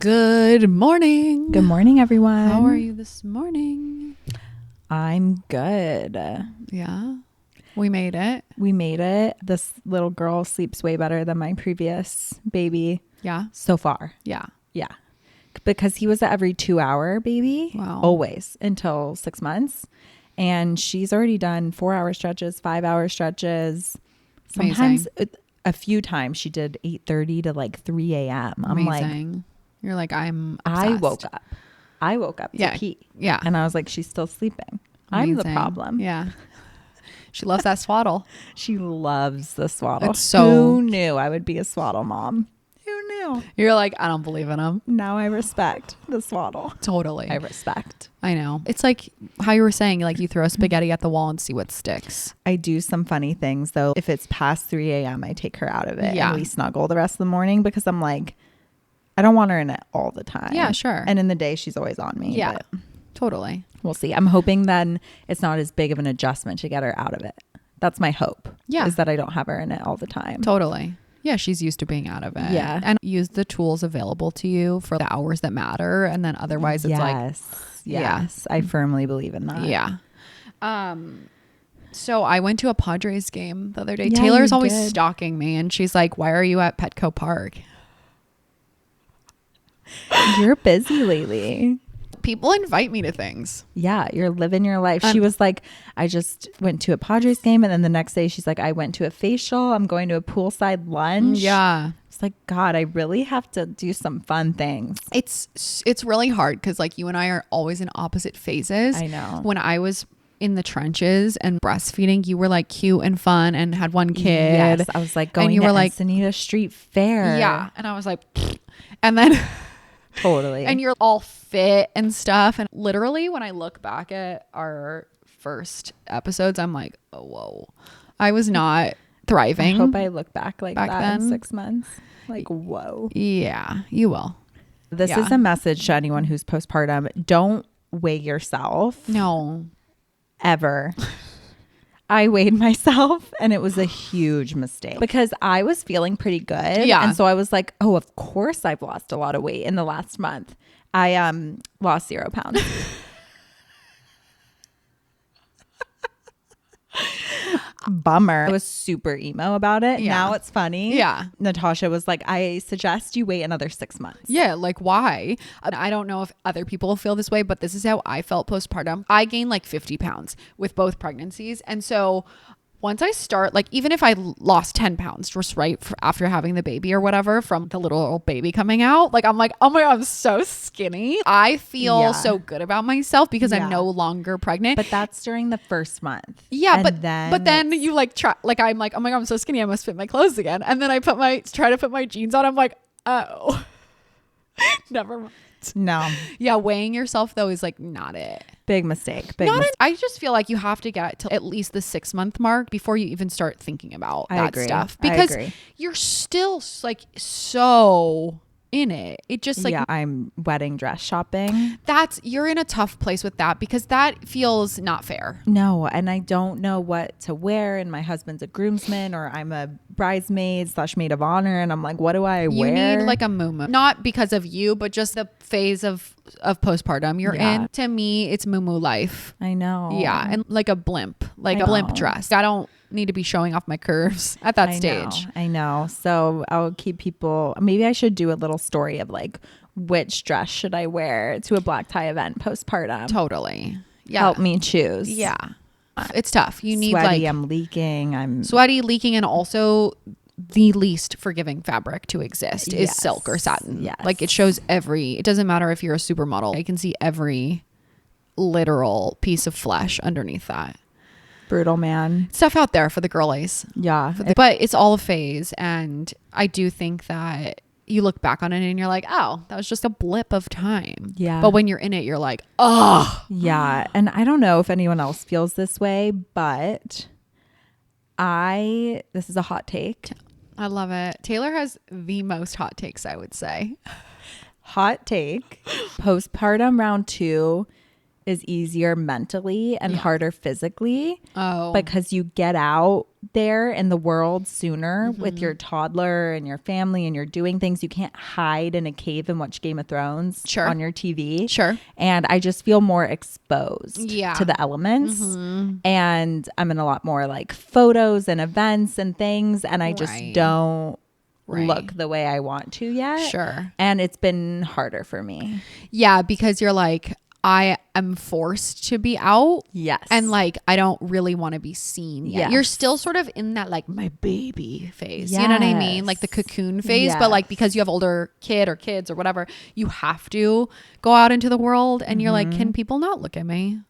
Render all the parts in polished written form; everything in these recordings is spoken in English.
Good morning. Good morning, everyone. How are you this morning? I'm good. Yeah. We made it. We made it. This little girl sleeps way better than my previous baby Yeah. so far. Yeah. Yeah. Because he was an every 2-hour baby. Wow. Always until 6 months. And she's already done 4-hour stretches, 5-hour stretches. Sometimes, a few times she did 8:30 to like 3 a.m. I'm Amazing. like, You're like, I'm obsessed. I woke up to pee. Yeah. And I was like, she's still sleeping. Amazing. I'm the problem. Yeah. She loves that swaddle. She loves the swaddle. It's so... Who knew I would be a swaddle mom? Who knew? You're like, I don't believe in him. Now I respect the swaddle. Totally. I respect. I know. It's like how you were saying, like you throw spaghetti at the wall and see what sticks. I do some funny things though. If it's past 3 a.m., I take her out of it Yeah. and we snuggle the rest of the morning because I'm like, I don't want her in it all the time. Yeah, sure. And in the day, she's always on me. Yeah, but totally. we'll see. I'm hoping then it's not as big of an adjustment to get her out of it. That's my hope. Yeah. Is that I don't have her in it all the time. Totally. Yeah, she's used to being out of it. Yeah. And use the tools available to you for the hours that matter. And then otherwise it's Yes. I firmly believe in that. Yeah. So I went to a Padres game the other day. Yeah, Taylor's you always did. stalking me and she's like, why are you at Petco Park? You're busy lately. People invite me to things. Yeah, you're living your life. She was like, I just went to a Padres game. And then the next day she's like, I went to a facial. I'm going to a poolside lunch. Yeah. It's like, God, I really have to do some fun things. It's really hard because like you and I are always in opposite phases. I know. When I was in the trenches and breastfeeding, you were like cute and fun and had one kid. Yes, I was like going and you to were like, Encinitas Street Fair. yeah. And I was like, and then... Totally. And you're all fit and stuff. And literally when I look back at our first episodes, I'm like, oh, whoa, I was not thriving. I hope I look back like back that then. in 6 months. Like, whoa. Yeah, you will. This Yeah. is a message to anyone who's postpartum. Don't weigh yourself. No. Ever. I weighed myself and it was a huge mistake because I was feeling pretty good. Yeah. And so I was like, oh, of course I've lost a lot of weight in the last month. I lost 0 pounds. Bummer. I was super emo about it. Yeah. Now it's funny. Yeah. Natasha was like, I suggest you wait another 6 months. Yeah, like why? I don't know if other people feel this way, but this is how I felt postpartum. I gained like 50 pounds with both pregnancies. And so once I start, like even if I lost 10 pounds just after having the baby or whatever from the little baby coming out, like I'm like, oh my God, I'm so skinny. I feel so good about myself because I'm no longer pregnant. But that's during the first month. Yeah, And but then you like try, like I'm like, oh my God, I'm so skinny, I must fit my clothes again. And then I try to put my jeans on. I'm like, oh, never mind. No. Yeah, weighing yourself though is like not it. Big mistake. I just feel like you have to get to at least the 6 month mark before you even start thinking about that stuff because you're still like so in it. It just like, I'm wedding dress shopping. you're in a tough place with that because that feels not fair. No, and I don't know what to wear. And my husband's a groomsman or I'm a bridesmaid / maid of honor. And I'm like, what do I wear? You need like a muumuu. Not because of you, but just the phase of postpartum you're in. To me, it's muumuu life. I know. Yeah. And like a blimp dress. I don't need to be showing off my curves at that stage. I know. So I'll keep people, maybe I should do a little story of like, which dress should I wear to a black tie event postpartum? Totally. Yeah. Help me choose. Yeah. It's tough. You need sweaty, like I'm leaking. I'm sweaty, leaking, and also the least forgiving fabric to exist is silk or satin. Yes. Like it shows it doesn't matter if you're a supermodel. I can see every literal piece of flesh underneath that. brutal, man. Stuff out there for the girlies. Yeah. But it's all a phase. And I do think that you look back on it and you're like, oh, that was just a blip of time. Yeah. But when you're in it, you're like, oh. Yeah. And I don't know if anyone else feels this way, but this is a hot take. I love it. Taylor has the most hot takes, I would say. Hot take. Postpartum round 2 is easier mentally and harder physically. Oh. Because you get out there in the world sooner with your toddler and your family, and you're doing things. You can't hide in a cave and watch Game of Thrones on your TV. Sure. And I just feel more exposed Yeah. to the elements. And I'm in a lot more like photos and events and things. And I just don't look the way I want to yet. Sure. And it's been harder for me. Yeah, because you're like, I am forced to be out. Yes. And like, I don't really want to be seen yet. Yes. You're still sort of in that like my baby phase. You know what I mean? Like the cocoon phase. But like, because you have older kid or kids or whatever, you have to go out into the world. And you're like, can people not look at me?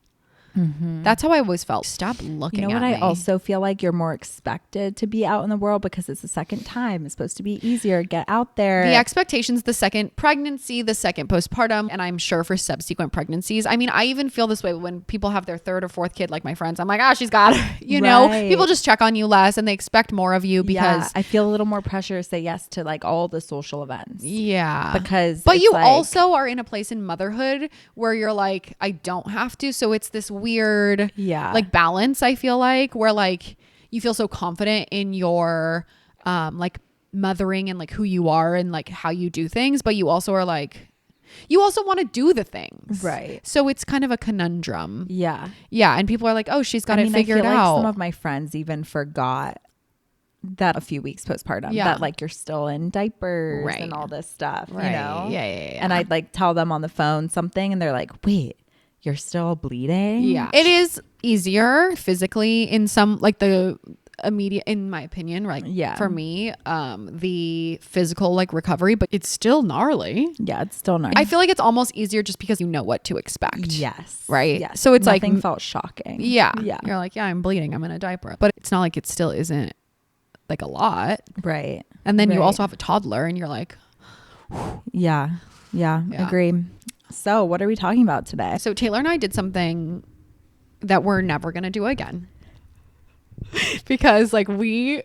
That's how I always felt. Stop looking at me. You know what? I also feel like you're more expected to be out in the world because it's the second time. It's supposed to be easier. Get out there. The expectations, the second pregnancy, the second postpartum, and I'm sure for subsequent pregnancies. I mean, I even feel this way when people have their third or fourth kid, like my friends. I'm like, oh, she's got it. You know, people just check on you less and they expect more of you because I feel a little more pressure to say yes to like all the social events. Yeah. But you like, also are in a place in motherhood where you're like, I don't have to. So it's this weird like balance, I feel like, where like you feel so confident in your like mothering and like who you are and like how you do things, but you also are like, you also want to do the things, right? So it's kind of a conundrum. Yeah And people are like, oh, she's got it figured I feel out. Like some of my friends even forgot that a few weeks postpartum that like you're still in diapers and all this stuff, you know? And I'd like tell them on the phone something and they're like, wait, you're still bleeding? Yeah. It is easier physically in some, like the immediate, in my opinion, right? Yeah. For me, the physical like recovery, but it's still gnarly. Yeah, it's still gnarly. I feel like it's almost easier just because you know what to expect. Yes. Right? Yes. So it's Nothing like, felt shocking. Yeah. You're like, yeah, I'm bleeding. I'm in a diaper. But it's not like it still isn't like a lot. Right. And then you also have a toddler and you're like, yeah, agree. So what are we talking about today? So Taylor and I did something that we're never going to do again because like we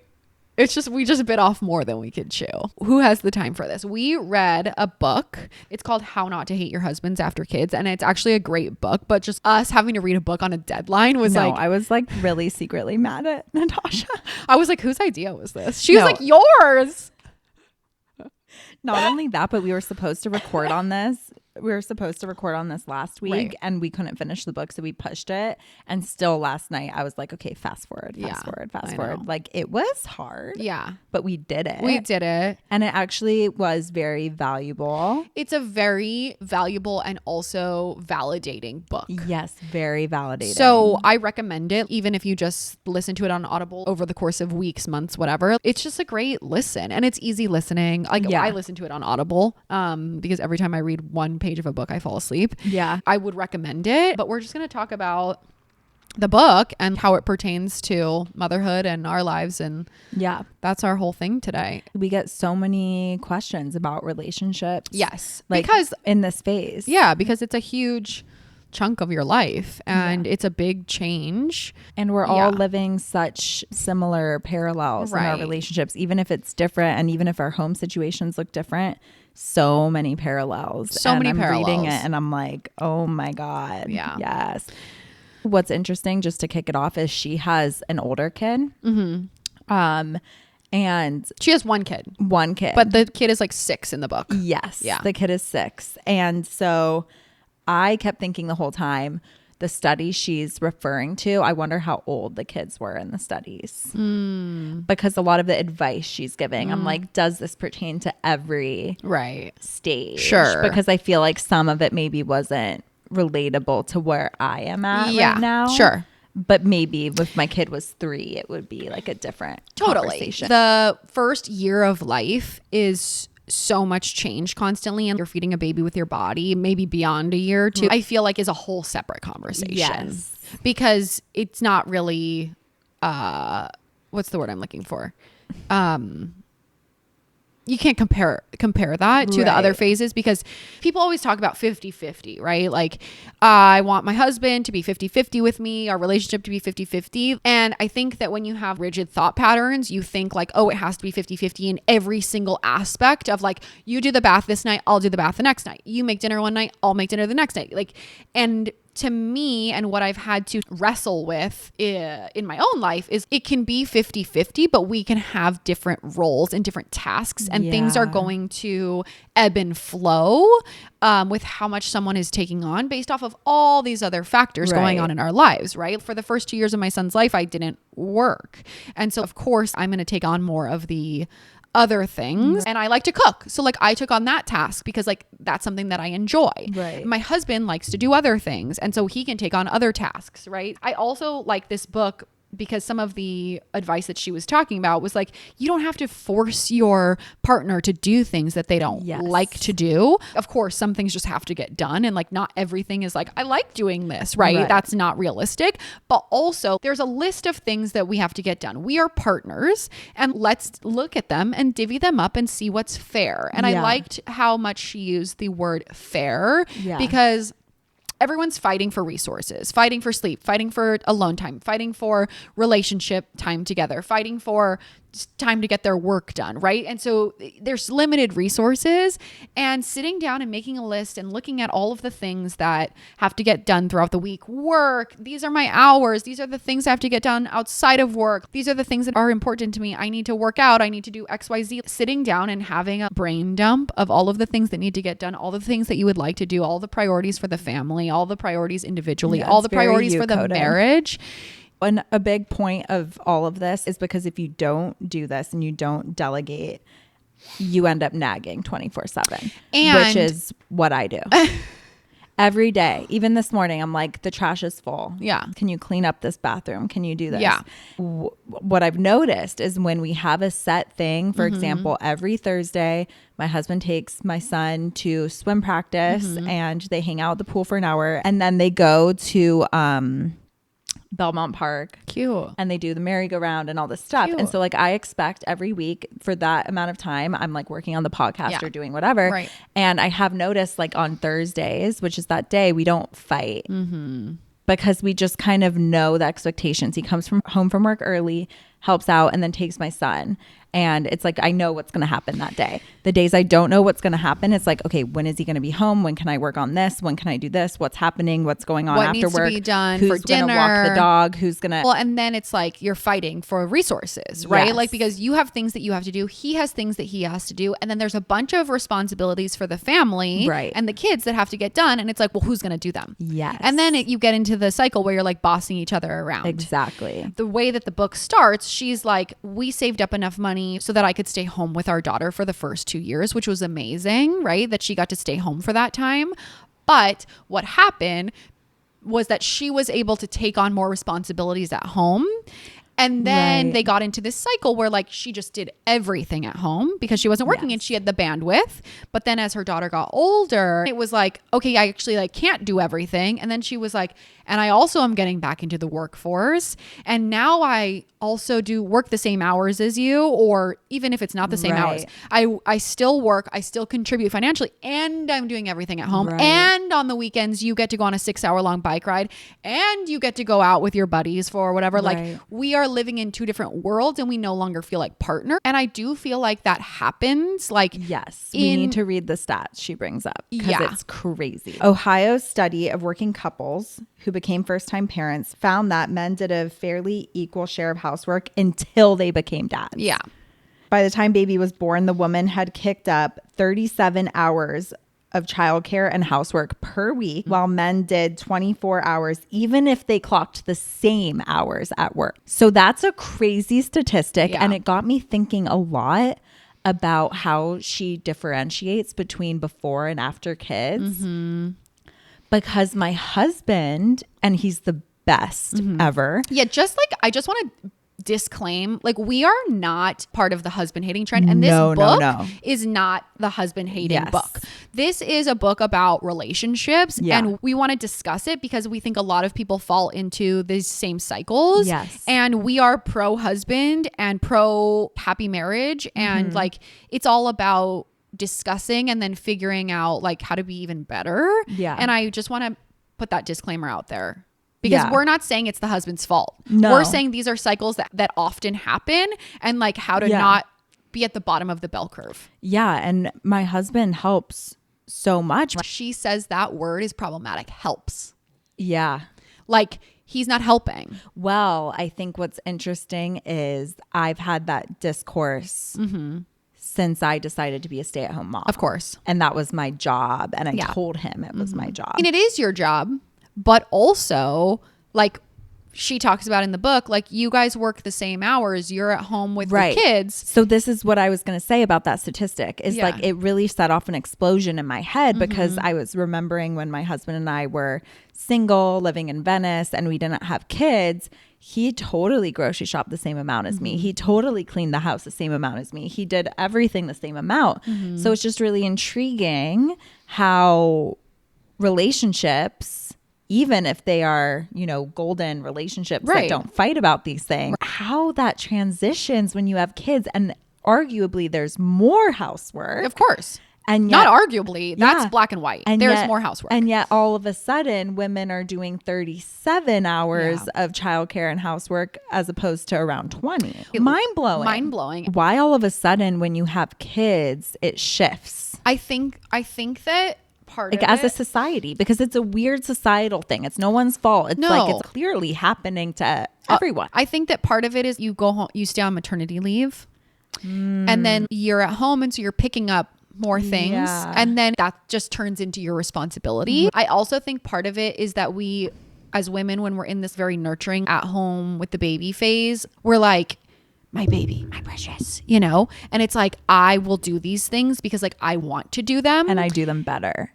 just bit off more than we could chew. Who has the time for this? We read a book. It's called How Not to Hate Your Husbands After Kids. And it's actually a great book, but just us having to read a book on a deadline was I was like really secretly mad at Natasha. I was like, whose idea was this? She was like, yours. Not only that, but we were supposed to record on this. Last week and we couldn't finish the book. So we pushed it. And still last night I was like, okay, fast forward. Like it was hard. Yeah. But we did it. And it actually was very valuable. It's a very valuable and also validating book. Yes. Very validating. So I recommend it, even if you just listen to it on Audible over the course of weeks, months, whatever. It's just a great listen and it's easy listening. Like I listen to it on Audible because every time I read one page of a book I fall asleep. I would recommend it, but we're just going to talk about the book and how it pertains to motherhood and our lives, and that's our whole thing today. We get so many questions about relationships, like because in this phase, because it's a huge chunk of your life and it's a big change, and we're all living such similar parallels in our relationships, even if it's different and even if our home situations look different. So many parallels. I'm reading it and I'm like, oh my God. Yeah. Yes. What's interesting, just to kick it off, is she has an older kid. And she has one kid. But the kid is like 6 in the book. Yes. Yeah. The kid is 6. And so I kept thinking the whole time, the study she's referring to, I wonder how old the kids were in the studies. Because a lot of the advice she's giving, I'm like, does this pertain to every stage? Sure. Because I feel like some of it maybe wasn't relatable to where I am at right now. Sure. But maybe if my kid was 3, it would be like a different conversation. The first year of life is so much change constantly, and you're feeding a baby with your body, maybe beyond a year or 2, I feel like is a whole separate conversation. Because it's not really what's the word I'm looking for? You can't compare that to the other phases, because people always talk about 50-50, right? Like, I want my husband to be 50-50 with me, our relationship to be 50-50. And I think that when you have rigid thought patterns, you think like, oh, it has to be 50-50 in every single aspect of like, you do the bath this night, I'll do the bath the next night. You make dinner one night, I'll make dinner the next night. Like, and to me, and what I've had to wrestle with in my own life is it can be 50-50, but we can have different roles and different tasks, and things are going to ebb and flow with how much someone is taking on based off of all these other factors going on in our lives, right? For the first 2 years of my son's life, I didn't work. And so of course I'm going to take on more of the other things, and I like to cook. So like I took on that task because like that's something that I enjoy. Right. My husband likes to do other things, and so he can take on other tasks, right? I also like this book because some of the advice that she was talking about was like, you don't have to force your partner to do things that they don't like to do. Of course, some things just have to get done. And like, not everything is like, I like doing this, right? That's not realistic. But also there's a list of things that we have to get done. We are partners, and let's look at them and divvy them up and see what's fair. And I liked how much she used the word fair because everyone's fighting for resources, fighting for sleep, fighting for alone time, fighting for relationship time together, fighting for time to get their work done, right? And so there's limited resources, and sitting down and making a list and looking at all of the things that have to get done throughout the week. Work, these are my hours. These are the things I have to get done outside of work. These are the things that are important to me. I need to work out. I need to do XYZ. Sitting down and having a brain dump of all of the things that need to get done, all the things that you would like to do, all the priorities for the family, all the priorities individually, all the priorities for the marriage. And a big point of all of this is because if you don't do this and you don't delegate, you end up nagging 24/7, which is what I do. Every day, even this morning, I'm like, the trash is full. Yeah. Can you clean up this bathroom? Can you do this? Yeah. What I've noticed is when we have a set thing, for example, every Thursday, my husband takes my son to swim practice and they hang out at the pool for an hour, and then they go to Belmont Park. Cute. And they do the merry-go-round and all this stuff. Cute. And so like I expect every week for that amount of time, I'm like working on the podcast or doing whatever. Right. And I have noticed like on Thursdays, which is that day, we don't fight because we just kind of know the expectations. He comes home from work early, helps out, and then takes my son. And it's like, I know what's going to happen that day. The days I don't know what's going to happen, it's like, okay, when is he going to be home? When can I work on this? When can I do this? What's happening? What's going on after work? What needs to be done Who's for dinner? Gonna walk the dog? Who's going to... Well, and then it's like you're fighting for resources, right? Yes. Like, because you have things that you have to do. He has things that he has to do. And then there's a bunch of responsibilities for the family and the kids that have to get done. And it's like, well, who's going to do them? Yes. And then you get into the cycle where you're like bossing each other around. Exactly. The way that the book starts, she's like, we saved up enough money so that I could stay home with our daughter for the first 2 years, which was amazing, right? That she got to stay home for that time. But what happened was that she was able to take on more responsibilities at home. And then they got into this cycle where like she just did everything at home because she wasn't working and she had the bandwidth. But then as her daughter got older, it was like, okay, I actually like can't do everything. And then she was like, and I also am getting back into the workforce. And now I also do work the same hours as you, or even if it's not the same hours, I still work, I still contribute financially, and I'm doing everything at home. And on the weekends, you get to go on a 6-hour long bike ride, and you get to go out with your buddies for whatever. Like, we are living in two different worlds, and we no longer feel like partner. And I do feel like that happens. Like, yes, we need to read the stats she brings up because it's crazy. Ohio's study of working couples who became first-time parents found that men did a fairly equal share of housework until they became dads. Yeah. By the time baby was born, the woman had kicked up 37 hours of childcare and housework per week, while men did 24 hours, even if they clocked the same hours at work. So that's a crazy statistic. And it got me thinking a lot about how she differentiates between before and after kids. Because my husband, and he's the best ever. Yeah, just like, I just want to disclaim, like, we are not part of the husband hating trend. And this book is not the husband hating book. This is a book about relationships. And we want to discuss it because we think a lot of people fall into these same cycles. And we are pro husband and pro happy marriage. And like, it's all about discussing and then figuring out like how to be even better. And I just want to put that disclaimer out there. Because we're not saying it's the husband's fault. We're saying these are cycles that often happen, and like how to not be at the bottom of the bell curve. And my husband helps so much. She says that word is problematic. Helps. Yeah. Like he's not helping. Well, I think what's interesting is I've had that discourse since I decided to be a stay-at-home mom. Of course. And that was my job. And I Yeah. told him it was my job. I mean, it is your job, but also like she talks about in the book, like you guys work the same hours. You're at home with the kids. So this is what I was going to say about that statistic is like it really set off an explosion in my head because I was remembering when my husband and I were single, living in Venice, and we didn't have kids. He totally grocery shopped the same amount as me. He totally cleaned the house the same amount as me. He did everything the same amount. So it's just really intriguing how relationships, even if they are, you know, golden relationships that don't fight about these things, how that transitions when you have kids. And arguably there's more housework. Of course. And yet, not arguably, that's black and white. And there's more housework. And yet all of a sudden women are doing 37 hours of childcare and housework as opposed to around 20. Mind blowing. Why all of a sudden when you have kids, it shifts? I think that part like of as it, a society, because it's a weird societal thing. It's no one's fault. It's like it's clearly happening to everyone. I think that part of it is you go home, you stay on maternity leave and then you're at home. And so you're picking up more things and then that just turns into your responsibility. I also think part of it is that we as women, when we're in this very nurturing at home with the baby phase, we're like, my baby, my precious, you know? And it's like, I will do these things because like I want to do them. And I do them better.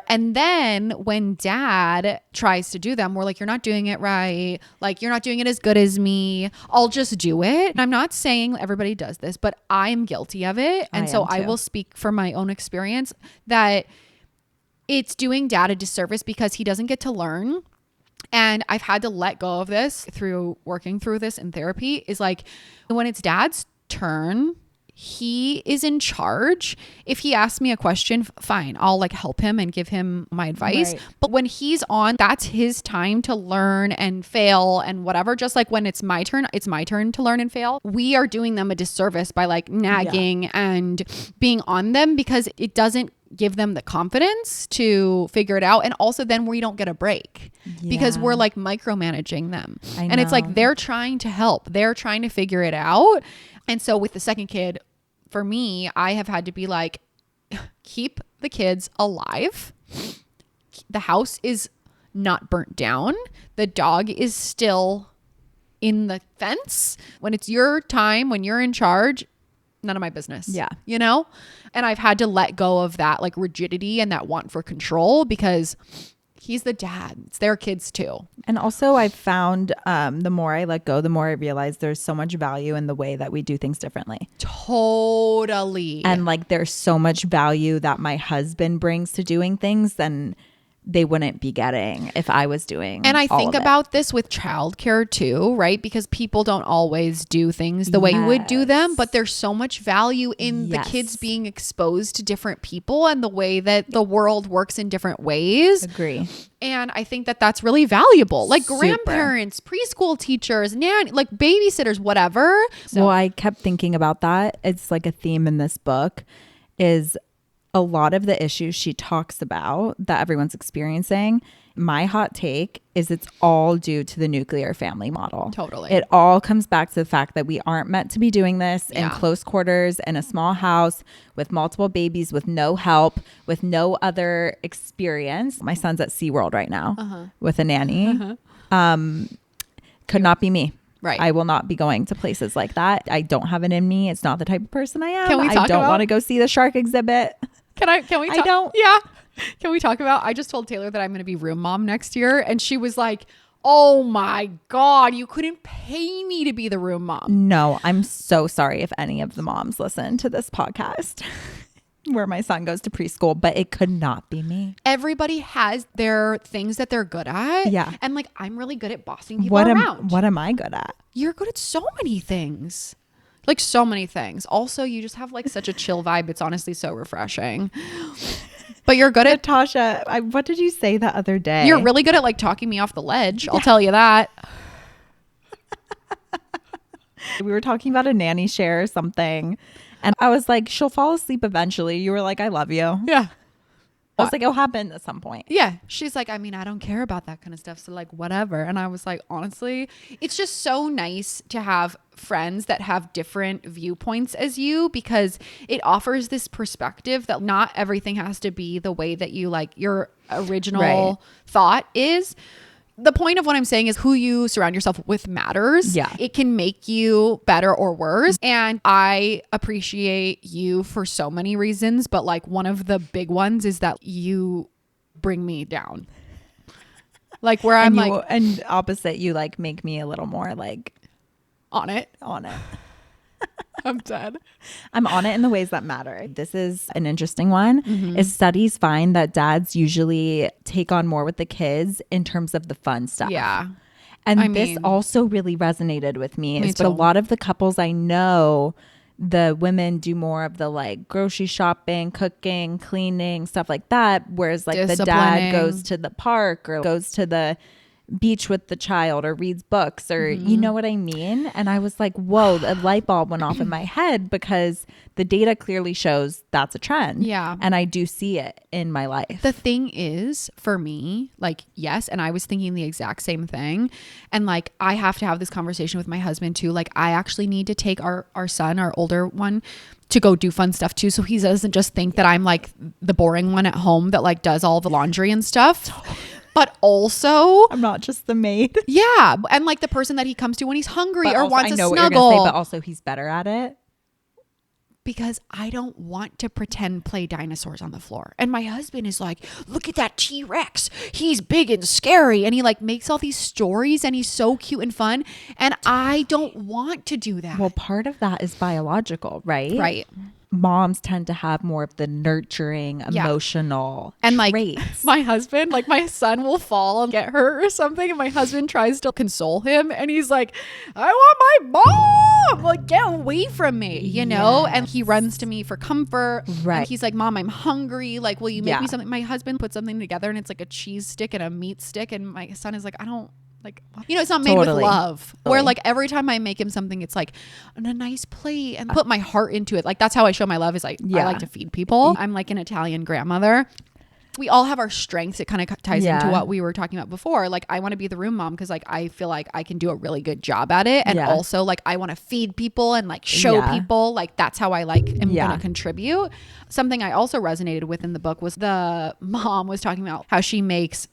And then when dad tries to do them, we're like, you're not doing it right. Like you're not doing it as good as me. I'll just do it. And I'm not saying everybody does this, but I'm guilty of it. And so I will speak from my own experience that it's doing dad a disservice because he doesn't get to learn. And I've had to let go of this through working through this in therapy is like when it's dad's turn, he is in charge. If he asks me a question, fine, I'll like help him and give him my advice. Right. But when he's on, that's his time to learn and fail and whatever. Just like when it's my turn to learn and fail. We are doing them a disservice by like nagging and being on them because it doesn't give them the confidence to figure it out. And also then we don't get a break because we're like micromanaging them. And it's like they're trying to help. They're trying to figure it out. And so with the second kid, for me, I have had to be like, keep the kids alive. The house is not burnt down. The dog is still in the fence. When it's your time, when you're in charge, none of my business. Yeah. You know? And I've had to let go of that like rigidity and that want for control because he's the dad. It's their kids too. And also I've found the more I let go, the more I realize there's so much value in the way that we do things differently. Totally. And like there's so much value that my husband brings to doing things than they wouldn't be getting if I was doing. And I think about this with childcare too, right? Because people don't always do things the way you would do them, but there's so much value in the kids being exposed to different people and the way that the world works in different ways. Agree. And I think that that's really valuable. Like grandparents, preschool teachers, like babysitters, whatever. So, well, I kept thinking about that. It's like a theme in this book is a lot of the issues she talks about that everyone's experiencing. My hot take is it's all due to the nuclear family model. Totally. It all comes back to the fact that we aren't meant to be doing this in close quarters, in a small house, with multiple babies, with no help, with no other experience. My son's at SeaWorld right now with a nanny. Could not be me. Right. I will not be going to places like that. I don't have it in me. It's not the type of person I am. Can we talk I don't want to go see the shark exhibit. Can we talk? I don't. Yeah. Can we talk about, I just told Taylor that I'm going to be room mom next year. And she was like, oh my God, you couldn't pay me to be the room mom. No, I'm so sorry if any of the moms listen to this podcast where my son goes to preschool, but it could not be me. Everybody has their things that they're good at. Yeah. And like, I'm really good at bossing people around. What am I good at? You're good at so many things. Like so many things. Also, you just have like such a chill vibe. It's honestly so refreshing. But you're good at Natasha. What did you say the other day? You're really good at like talking me off the ledge. I'll tell you that. We were talking about a nanny share or something. And I was like, she'll fall asleep eventually. You were like, I love you. Yeah. I was like, it'll happen at some point. Yeah. She's like, I mean, I don't care about that kind of stuff. So like, whatever. And I was like, honestly, it's just so nice to have friends that have different viewpoints as you, because it offers this perspective that not everything has to be the way that you like your original thought is. The point of what I'm saying is who you surround yourself with matters. Yeah. It can make you better or worse. And I appreciate you for so many reasons. But like one of the big ones is that you bring me down. Like where I'm like. And opposite, you like make me a little more like. On it. I'm dead. I'm on it in the ways that matter. This is an interesting one. Is studies find that dads usually take on more with the kids in terms of the fun stuff. Yeah. And this also really resonated with me. But a lot of the couples I know, the women do more of the like grocery shopping, cooking, cleaning, stuff like that. Whereas like the dad goes to the park or goes to the beach with the child or reads books or you know what I mean? And I was like, whoa, the light bulb went off in my head because the data clearly shows that's a trend. Yeah. And I do see it in my life. The thing is for me, like, yes. And I was thinking the exact same thing. And like, I have to have this conversation with my husband too. Like I actually need to take our son, our older one, to go do fun stuff too. So he doesn't just think that I'm like the boring one at home that like does all the laundry and stuff. But also, I'm not just the maid. Yeah. And like the person that he comes to when he's hungry or also, wants I know a what you're snuggle. gonna say, but also he's better at it. Because I don't want to pretend play dinosaurs on the floor. And my husband is like, look at that T-Rex. He's big and scary. And he like makes all these stories and he's so cute and fun. And I don't want to do that. Well, part of that is biological, right? Right. Moms tend to have more of the nurturing, emotional and like traits. My husband, like my son will fall and get hurt or something, and my husband tries to console him and he's like, I want my mom, like get away from me, you know? And he runs to me for comfort. Right. And he's like, Mom, I'm hungry, like will you make me something? My husband put something together and it's like a cheese stick and a meat stick, and my son is like, I don't like, you know, it's not made with love. Where like every time I make him something, it's like on a nice plate and put my heart into it. Like that's how I show my love, is like I like to feed people. I'm like an Italian grandmother. We all have our strengths. It kind of ties into what we were talking about before. Like I want to be the room mom because like I feel like I can do a really good job at it. And also like I want to feed people and like show people. Like that's how I like am going to contribute. Something I also resonated with in the book was the mom was talking about how she makes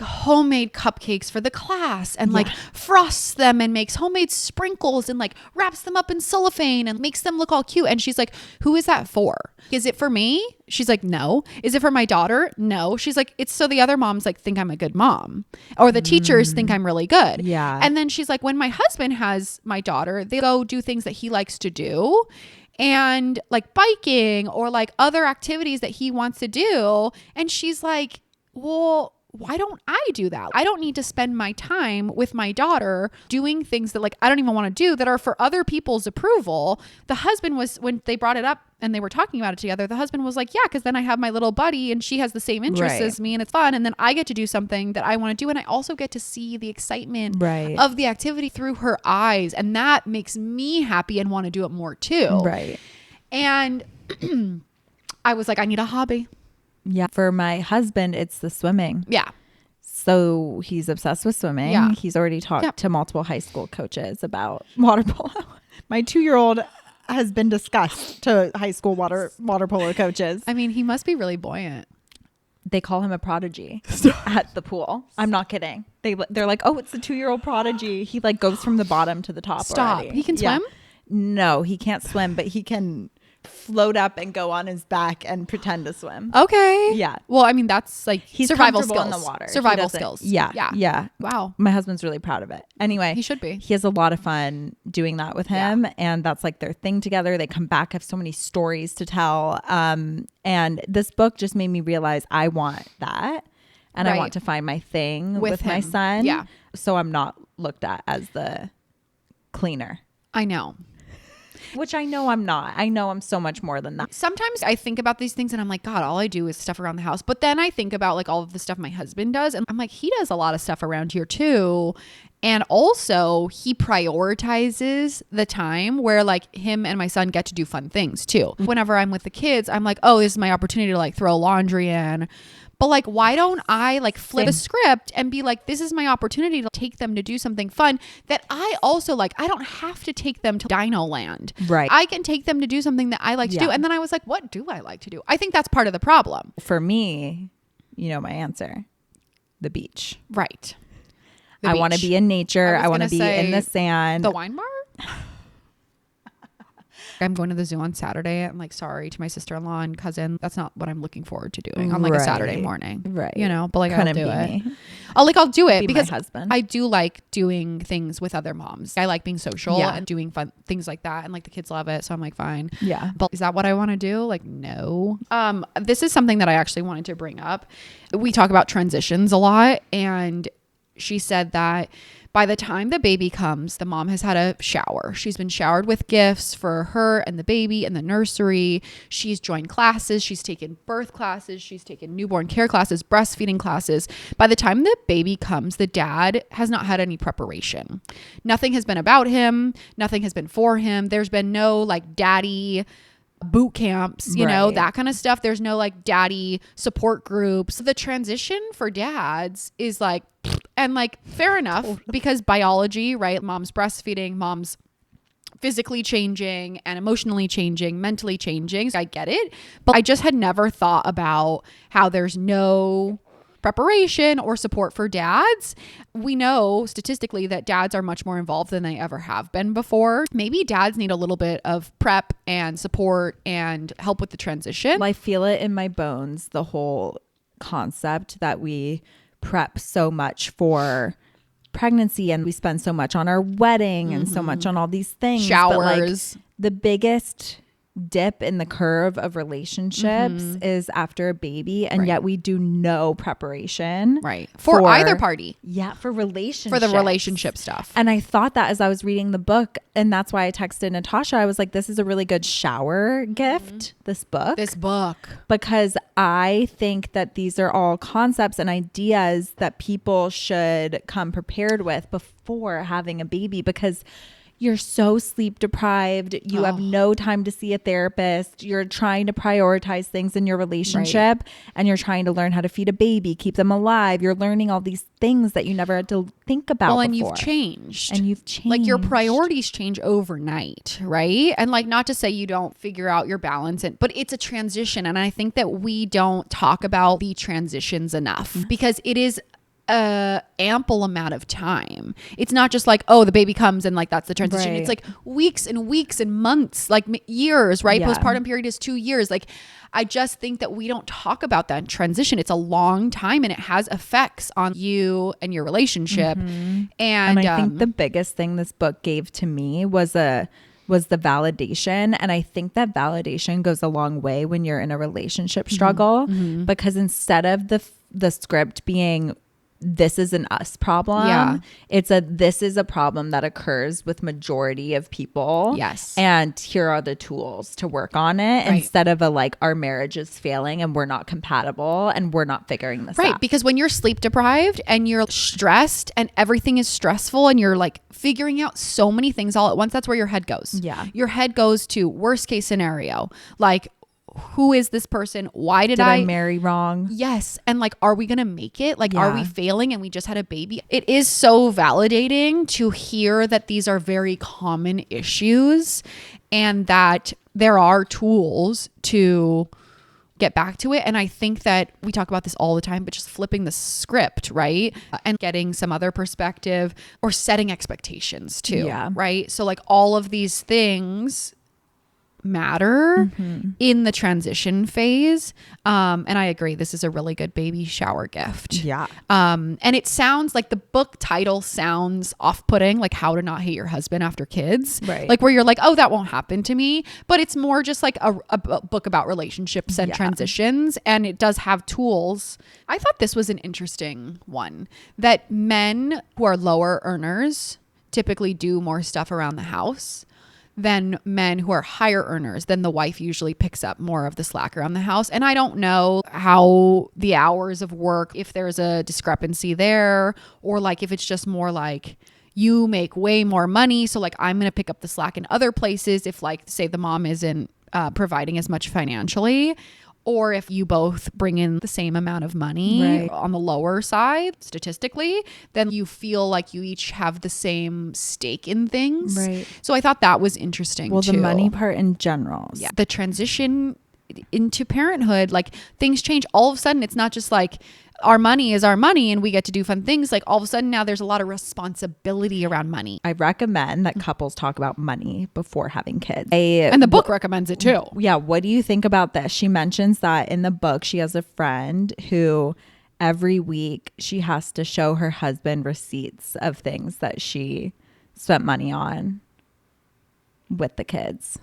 homemade cupcakes for the class and like frosts them and makes homemade sprinkles and like wraps them up in cellophane and makes them look all cute. And she's like, who is that for? Is it for me? She's like, no. Is it for my daughter? No. She's like, it's so the other moms like think I'm a good mom, or the teachers think I'm really good. Yeah. And then she's like, when my husband has my daughter, they go do things that he likes to do, and like biking or like other activities that he wants to do. And she's like, well, why don't I do that? I don't need to spend my time with my daughter doing things that like I don't even want to do that are for other people's approval. The husband was, when they brought it up and they were talking about it together, the husband was like, yeah, because then I have my little buddy and she has the same interests as me and it's fun. And then I get to do something that I want to do. And I also get to see the excitement of the activity through her eyes. And that makes me happy and want to do it more too. Right. And I was like, I need a hobby. Yeah. For my husband, it's the swimming. Yeah. So he's obsessed with swimming. Yeah. He's already talked to multiple high school coaches about water polo. My 2-year-old has been discussed to high school water polo coaches. I mean, he must be really buoyant. They call him a prodigy at the pool. I'm not kidding. They're like, oh, it's the 2-year-old prodigy. He like goes from the bottom to the top. Stop. Already. He can swim? No, he can't swim, but he can float up and go on his back and pretend to swim. Okay. Yeah. Well, I mean, that's like he's survival comfortable skills in the water. Survival skills. Yeah. Yeah. Yeah. Wow. My husband's really proud of it. Anyway, he should be. He has a lot of fun doing that with him, and that's like their thing together. They come back, have so many stories to tell. And this book just made me realize I want that, and I want to find my thing with my son. Yeah. So I'm not looked at as the cleaner. I know. Which I know I'm not. I know I'm so much more than that. Sometimes I think about these things and I'm like, God, all I do is stuff around the house. But then I think about like all of the stuff my husband does. And I'm like, he does a lot of stuff around here too. And also he prioritizes the time where like him and my son get to do fun things too. Whenever I'm with the kids, I'm like, oh, this is my opportunity to like throw laundry in. But like, why don't I like flip the script and be like, this is my opportunity to take them to do something fun that I also like. I don't have to take them to Dino Land. Right. I can take them to do something that I like to do. And then I was like, what do I like to do? I think that's part of the problem. For me, you know my answer. The beach. Right. I want to be in nature. I want to be in the sand. The wine bar? I'm going to the zoo on Saturday. I'm like, sorry to my sister-in-law and cousin. That's not what I'm looking forward to doing on like a Saturday morning. Right. You know, but like Couldn't I'll do it. me. I'll do it Be because my husband. I do like doing things with other moms. I like being social and doing fun things like that. And like the kids love it. So I'm like, fine. Yeah. But is that what I want to do? Like, no. This is something that I actually wanted to bring up. We talk about transitions a lot. And she said that by the time the baby comes, the mom has had a shower. She's been showered with gifts for her and the baby in the nursery. She's joined classes. She's taken birth classes. She's taken newborn care classes, breastfeeding classes. By the time the baby comes, the dad has not had any preparation. Nothing has been about him. Nothing has been for him. There's been no like daddy boot camps, you know, that kind of stuff. There's no like daddy support groups. The transition for dads is like, and like fair enough because biology, right? Mom's breastfeeding, mom's physically changing and emotionally changing, mentally changing. I get it. But I just had never thought about how there's no preparation or support for dads. We know statistically that dads are much more involved than they ever have been before. Maybe dads need a little bit of prep and support and help with the transition. Well, I feel it in my bones, the whole concept that we prep so much for pregnancy and we spend so much on our wedding and so much on all these things. Showers. But like, the biggest dip in the curve of relationships is after a baby, and yet we do no preparation for either party. For relationships, for the relationship stuff. And I thought that as I was reading the book, and that's why I texted Natasha. I was like, this is a really good shower gift, this book, because I think that these are all concepts and ideas that people should come prepared with before having a baby, because you're so sleep deprived. You have no time to see a therapist. You're trying to prioritize things in your relationship and you're trying to learn how to feed a baby, keep them alive. You're learning all these things that you never had to think about before. And you've changed. Like your priorities change overnight, right? And like, not to say you don't figure out your balance, but it's a transition. And I think that we don't talk about the transitions enough because it is ample amount of time. It's not just like, oh, the baby comes and like that's the transition. It's like weeks and weeks and months, like years, right? Postpartum period is 2 years. Like, I just think that we don't talk about that transition. It's a long time and it has effects on you and your relationship. And I think the biggest thing this book gave to me was the validation. And I think that validation goes a long way when you're in a relationship struggle, because instead of the script being, this is an us problem. It's this is a problem that occurs with majority of people. And here are the tools to work on it, instead of like, our marriage is failing and we're not compatible and we're not figuring this out. Because when you're sleep deprived and you're stressed and everything is stressful and you're like figuring out so many things all at once, that's where your head goes. Your head goes to worst case scenario. Like, who is this person? Why did I marry wrong? Yes. And like, are we going to make it? Like, are we failing and we just had a baby? It is so validating to hear that these are very common issues and that there are tools to get back to it. And I think that we talk about this all the time, but just flipping the script, right? And getting some other perspective or setting expectations too, right? So like all of these things matter in the transition phase. And I agree, this is a really good baby shower gift. And it sounds like the book title sounds off-putting, like How to Not Hate Your Husband After Kids. Like where you're like, oh, that won't happen to me. But it's more just like a book about relationships and transitions. And it does have tools. I thought this was an interesting one, that men who are lower earners typically do more stuff around the house than men who are higher earners. Then the wife usually picks up more of the slack around the house. And I don't know how the hours of work, if there's a discrepancy there, or like if it's just more like you make way more money, so like I'm going to pick up the slack in other places if like say the mom isn't providing as much financially, or if you both bring in the same amount of money on the lower side statistically, then you feel like you each have the same stake in things. Right. So I thought that was interesting. Well, too. The money part in general. Yeah. The transition into parenthood, like things change. All of a sudden, it's not just like our money is our money and we get to do fun things. Like all of a sudden now there's a lot of responsibility around money. I recommend that couples talk about money before having kids. And the book recommends it too. Yeah. What do you think about this? She mentions that in the book, she has a friend who every week she has to show her husband receipts of things that she spent money on with the kids.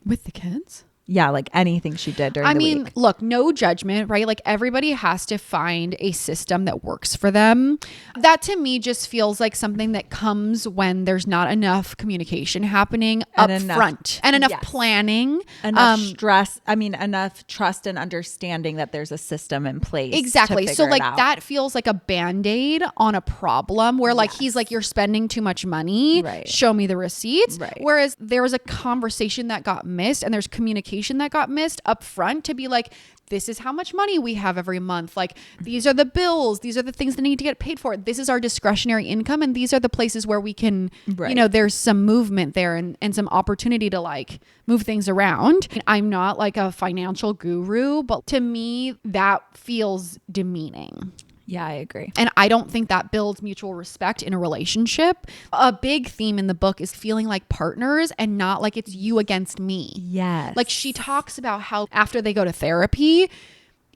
With the kids? Yeah, like anything she did during the week. Look, no judgment, right? Like everybody has to find a system that works for them. That to me just feels like something that comes when there's not enough communication happening up front and enough planning. Enough stress. Enough trust and understanding that there's a system in place. Exactly. So like that feels like a Band-Aid on a problem where like he's like, you're spending too much money. Right. Show me the receipts. Right. Whereas there was a conversation that got missed and there's communication that got missed up front to be like, this is how much money we have every month. Like these are the bills. These are the things that need to get paid for. This is our discretionary income. And these are the places where we can, there's some movement there and some opportunity to like move things around. And I'm not like a financial guru, but to me that feels demeaning. Yeah, I agree. And I don't think that builds mutual respect in a relationship. A big theme in the book is feeling like partners and not like it's you against me. Yes. Like she talks about how after they go to therapy,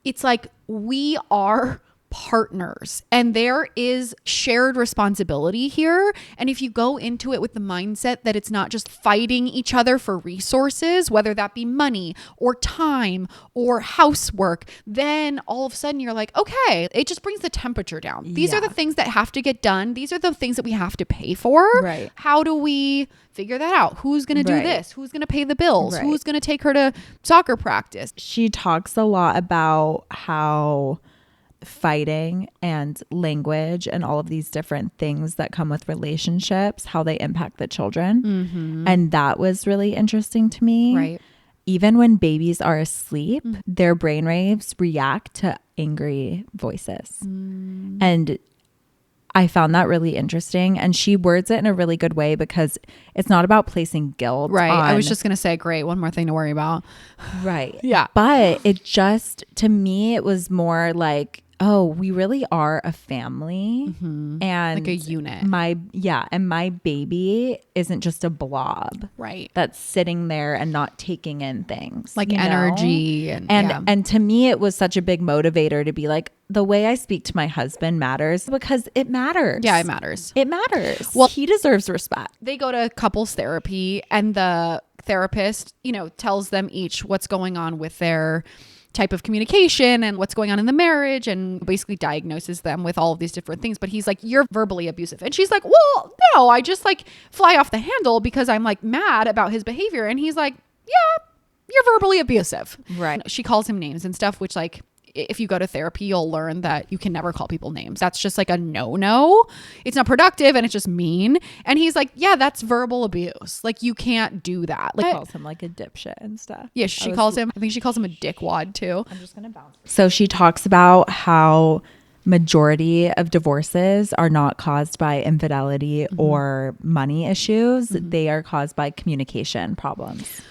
it's like we are partners and there is shared responsibility here. And if you go into it with the mindset that it's not just fighting each other for resources, whether that be money or time or housework, then all of a sudden you're like, okay, it just brings the temperature down. These are the things that have to get done. These are the things that we have to pay for. Right. How do we figure that out? Who's going to do this? Who's going to pay the bills? Who's going to take her to soccer practice? She talks a lot about how fighting and language and all of these different things that come with relationships, how they impact the children. Mm-hmm. And that was really interesting to me. Right. Even when babies are asleep, their brainwaves react to angry voices. And I found that really interesting. And she words it in a really good way because it's not about placing guilt. Right. I was just going to say, great. One more thing to worry about. Right. Yeah. But it just, to me, it was more like, oh, we really are a family and like a unit. And my baby isn't just a blob. Right. That's sitting there and not taking in things. Like energy. And to me, it was such a big motivator to be like, the way I speak to my husband matters because it matters. Yeah, it matters. It matters. Well, he deserves respect. They go to couples therapy and the therapist, tells them each what's going on with their type of communication and what's going on in the marriage and basically diagnoses them with all of these different things. But he's like, you're verbally abusive. And she's like, well, no, I just like fly off the handle because I'm like mad about his behavior. And he's like, yeah, you're verbally abusive. Right. She calls him names and stuff, which like, if you go to therapy, you'll learn that you can never call people names. That's just like a no. It's not productive and it's just mean. And he's like, yeah, that's verbal abuse. Like you can't do that. Like, she calls him like a dipshit and stuff. Yeah, I think she calls him a dickwad too. I'm just going to bounce. So she talks about how majority of divorces are not caused by infidelity or money issues. They are caused by communication problems.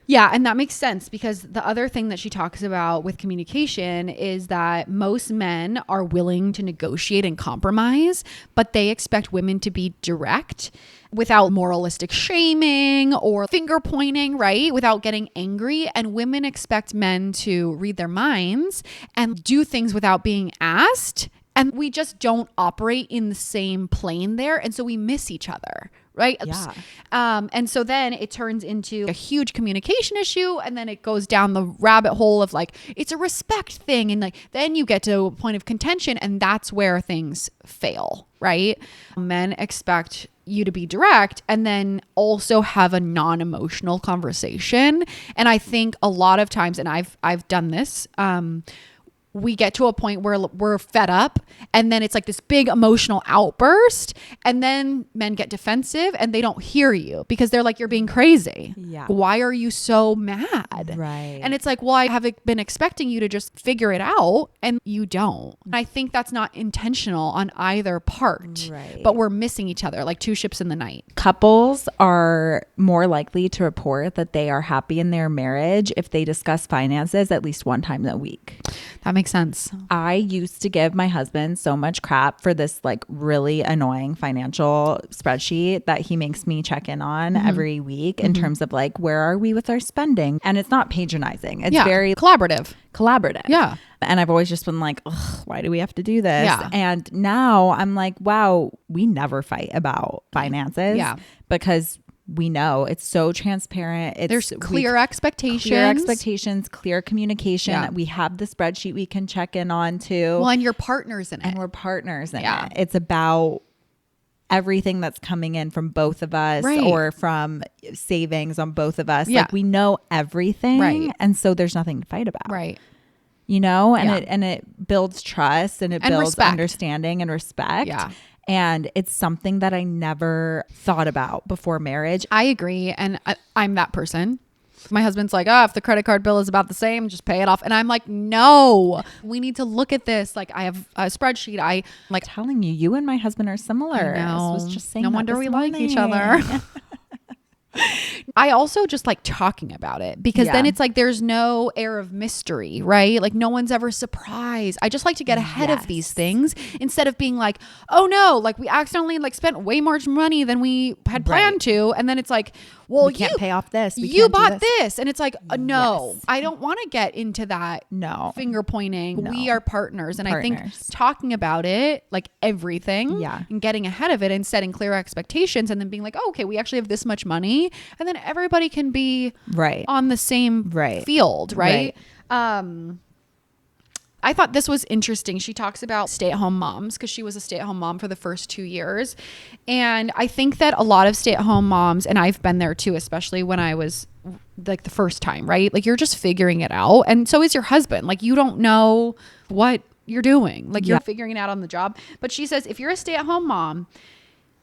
Yeah, and that makes sense because the other thing that she talks about with communication is that most men are willing to negotiate and compromise, but they expect women to be direct without moralistic shaming or finger pointing, right? Without getting angry. And women expect men to read their minds and do things without being asked. And we just don't operate in the same plane there. And so we miss each other. Right. Yeah. And so then it turns into a huge communication issue. And then it goes down the rabbit hole of like, it's a respect thing. And like, then you get to a point of contention and that's where things fail. Right. Men expect you to be direct and then also have a non-emotional conversation. And I think a lot of times, and I've done this, we get to a point where we're fed up, and then it's like this big emotional outburst, and then men get defensive and they don't hear you because they're like, you're being crazy. Yeah. Why are you so mad? Right. And it's like, well, I have been expecting you to just figure it out, and you don't. And I think that's not intentional on either part, Right. but we're missing each other like two ships in the night. Couples are more likely to report that they are happy in their marriage if they discuss finances at least one time a week. That makes sense. I used to give my husband so much crap for this like really annoying financial spreadsheet that he makes me check in on every week in terms of like, where are we with our spending? And it's not patronizing. It's very collaborative. Yeah. And I've always just been like, ugh, why do we have to do this? Yeah. And now I'm like, wow, we never fight about finances. Yeah. Because we know it's so transparent. There's clear expectations. Clear communication. Yeah. We have the spreadsheet we can check in on too. Well, and you're partners in it. And we're partners in Yeah. it. It's about everything that's coming in from both of us, Right. or from savings on both of us. Yeah. Like we know everything. Right. And so there's nothing to fight about. Right. You know, and Yeah. it builds trust, and it And builds respect. understanding and respect. Yeah. And it's something that I never thought about before marriage. I agree. And I'm that person. My husband's like, oh, if the credit card bill is about the same, just pay it off. And I'm like, no, we need to look at this. Like, I have a spreadsheet. I like Telling you, you and my husband are similar. I know. I was just saying No that wonder this we like each morning. other. I also just like talking about it because then it's like there's no air of mystery, right? Like no one's ever surprised. I just like to get ahead of these things instead of being like, oh no, like we accidentally like spent way more money than we had planned to. And then it's like, well, We can't pay off this. We you can't do bought this. And it's like, no, Yes. I don't want to get into that No. finger pointing. No. We are partners. And I think Partners. talking about it, like everything, Yeah. and getting ahead of it and setting clear expectations and then being like, oh, okay, we actually have this much money. And then everybody can be Right. on the same Right. field, right? I thought this was interesting. She talks about stay-at-home moms because she was a stay-at-home mom for the first 2 years. And I think that a lot of stay-at-home moms, and I've been there too, especially when I was like the first time, right? Like you're just figuring it out. And so is your husband. Like you don't know what you're doing. Like you're figuring it out on the job. But she says, if you're a stay-at-home mom,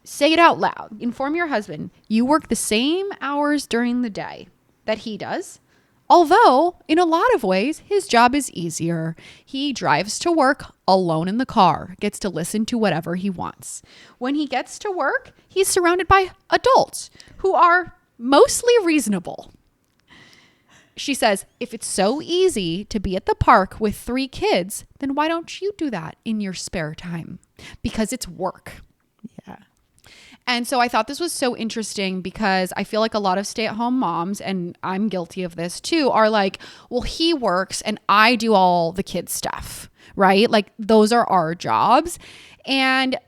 say it out loud. Inform your husband. You work the same hours during the day that he does. Although, in a lot of ways, his job is easier. He drives to work alone in the car, gets to listen to whatever he wants. When he gets to work, he's surrounded by adults who are mostly reasonable. She says, if it's so easy to be at the park with 3 kids, then why don't you do that in your spare time? Because it's work. Yeah. And so I thought this was so interesting because I feel like a lot of stay-at-home moms, and I'm guilty of this too, are like, well, he works and I do all the kids stuff, right? Like those are our jobs. And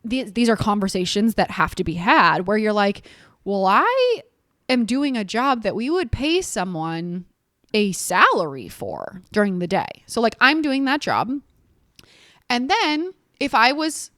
these are conversations that have to be had where you're like, well, I am doing a job that we would pay someone a salary for during the day. So like I'm doing that job. And then if I was,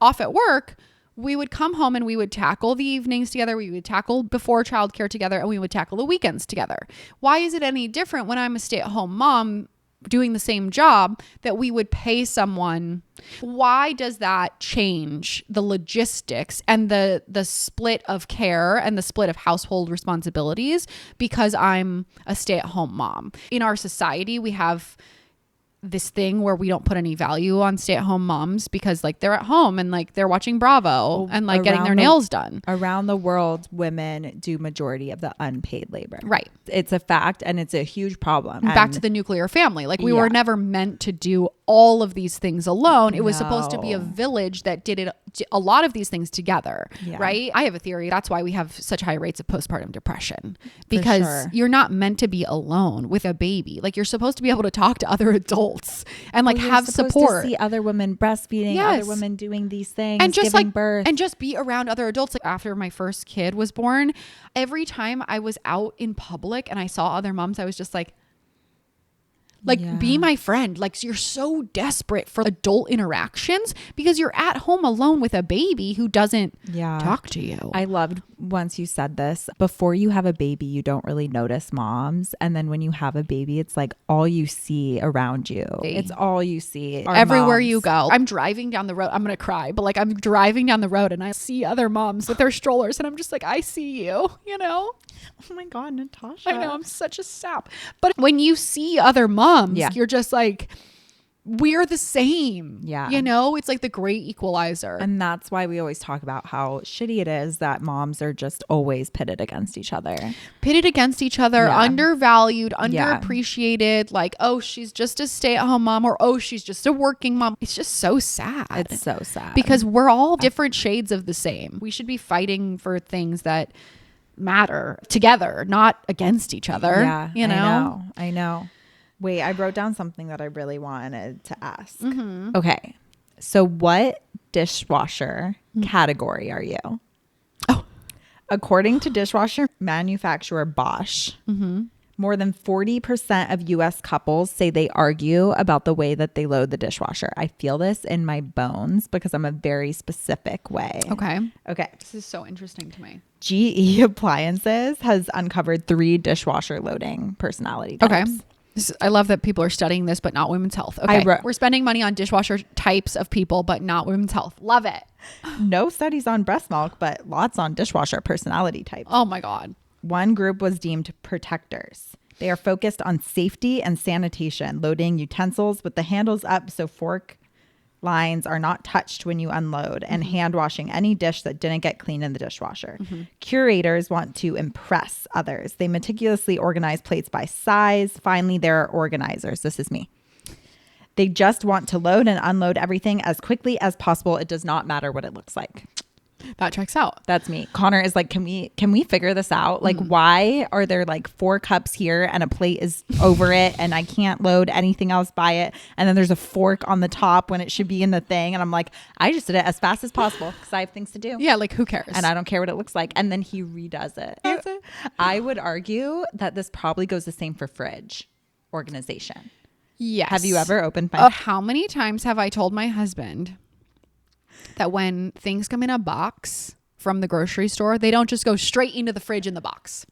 off at work, we would come home and we would tackle the evenings together. We would tackle before childcare together, and we would tackle the weekends together. Why is it any different when I'm a stay-at-home mom doing the same job that we would pay someone? Why does that change the logistics and the split of care and the split of household responsibilities because I'm a stay-at-home mom? In our society, we have this thing where we don't put any value on stay-at-home moms because like they're at home and like they're watching Bravo and like getting their nails done. Around the world, women do majority of the unpaid labor. Right. It's a fact, and it's a huge problem. Back to the nuclear family. Like we were never meant to do all of these things alone. It was supposed to be a village that did a lot of these things together, right? I have a theory. That's why we have such high rates of postpartum depression, because you're not meant to be alone with a baby. Like you're supposed to be able to talk to other adults and like have support. To see other women breastfeeding, other women doing these things, and just giving birth, and just be around other adults. Like after my first kid was born, every time I was out in public and I saw other moms, I was just like Like, be my friend. Like, you're so desperate for adult interactions because you're at home alone with a baby who doesn't talk to you. I loved once you said this. Before you have a baby, you don't really notice moms. And then when you have a baby, it's like all you see around you. It's all you see. Everywhere moms. you go. I'm driving down the road. I'm going to cry. But like, I'm driving down the road and I see other moms with their strollers. And I'm just like, I see you, you know? Oh my God, Natasha. I know, I'm such a sap. But when you see other moms, you're just like, we're the same. Yeah. You know, it's like the great equalizer. And that's why we always talk about how shitty it is that moms are just always pitted against each other. Undervalued, underappreciated. Like, oh, she's just a stay-at-home mom, or oh, she's just a working mom. It's just so sad. It's so sad. Because we're all different shades of the same. We should be fighting for things that matter together, not against each other. Yeah, you know? I know. Wait, I wrote down something that I really wanted to ask. Okay. So what dishwasher category are you? Oh. According to dishwasher manufacturer Bosch, more than 40% of US couples say they argue about the way that they load the dishwasher. I feel this in my bones because I'm a very specific way. Okay. This is so interesting to me. GE Appliances has uncovered 3 dishwasher loading personality types. Okay. I love that people are studying this, but not women's health. Okay. We're spending money on dishwasher types of people, but not women's health. Love it. No studies on breast milk, but lots on dishwasher personality types. Oh my God. One group was deemed protectors. They are focused on safety and sanitation, loading utensils with the handles up so fork lines are not touched when you unload, and hand washing any dish that didn't get clean in the dishwasher. Curators want to impress others. They meticulously organize plates by size. Finally, there are organizers. This is me. They just want to load and unload everything as quickly as possible. It does not matter what it looks like. That checks out. That's me. Connor is like, can we figure this out? Like, why are there like 4 cups here and a plate is over it and I can't load anything else by it? And then there's a fork on the top when it should be in the thing. And I'm like, I just did it as fast as possible because I have things to do. Yeah, like who cares? And I don't care what it looks like. And then he redoes it. I would argue that this probably goes the same for fridge organization. Yes. Have you ever opened my how many times have I told my husband that when things come in a box from the grocery store, they don't just go straight into the fridge in the box?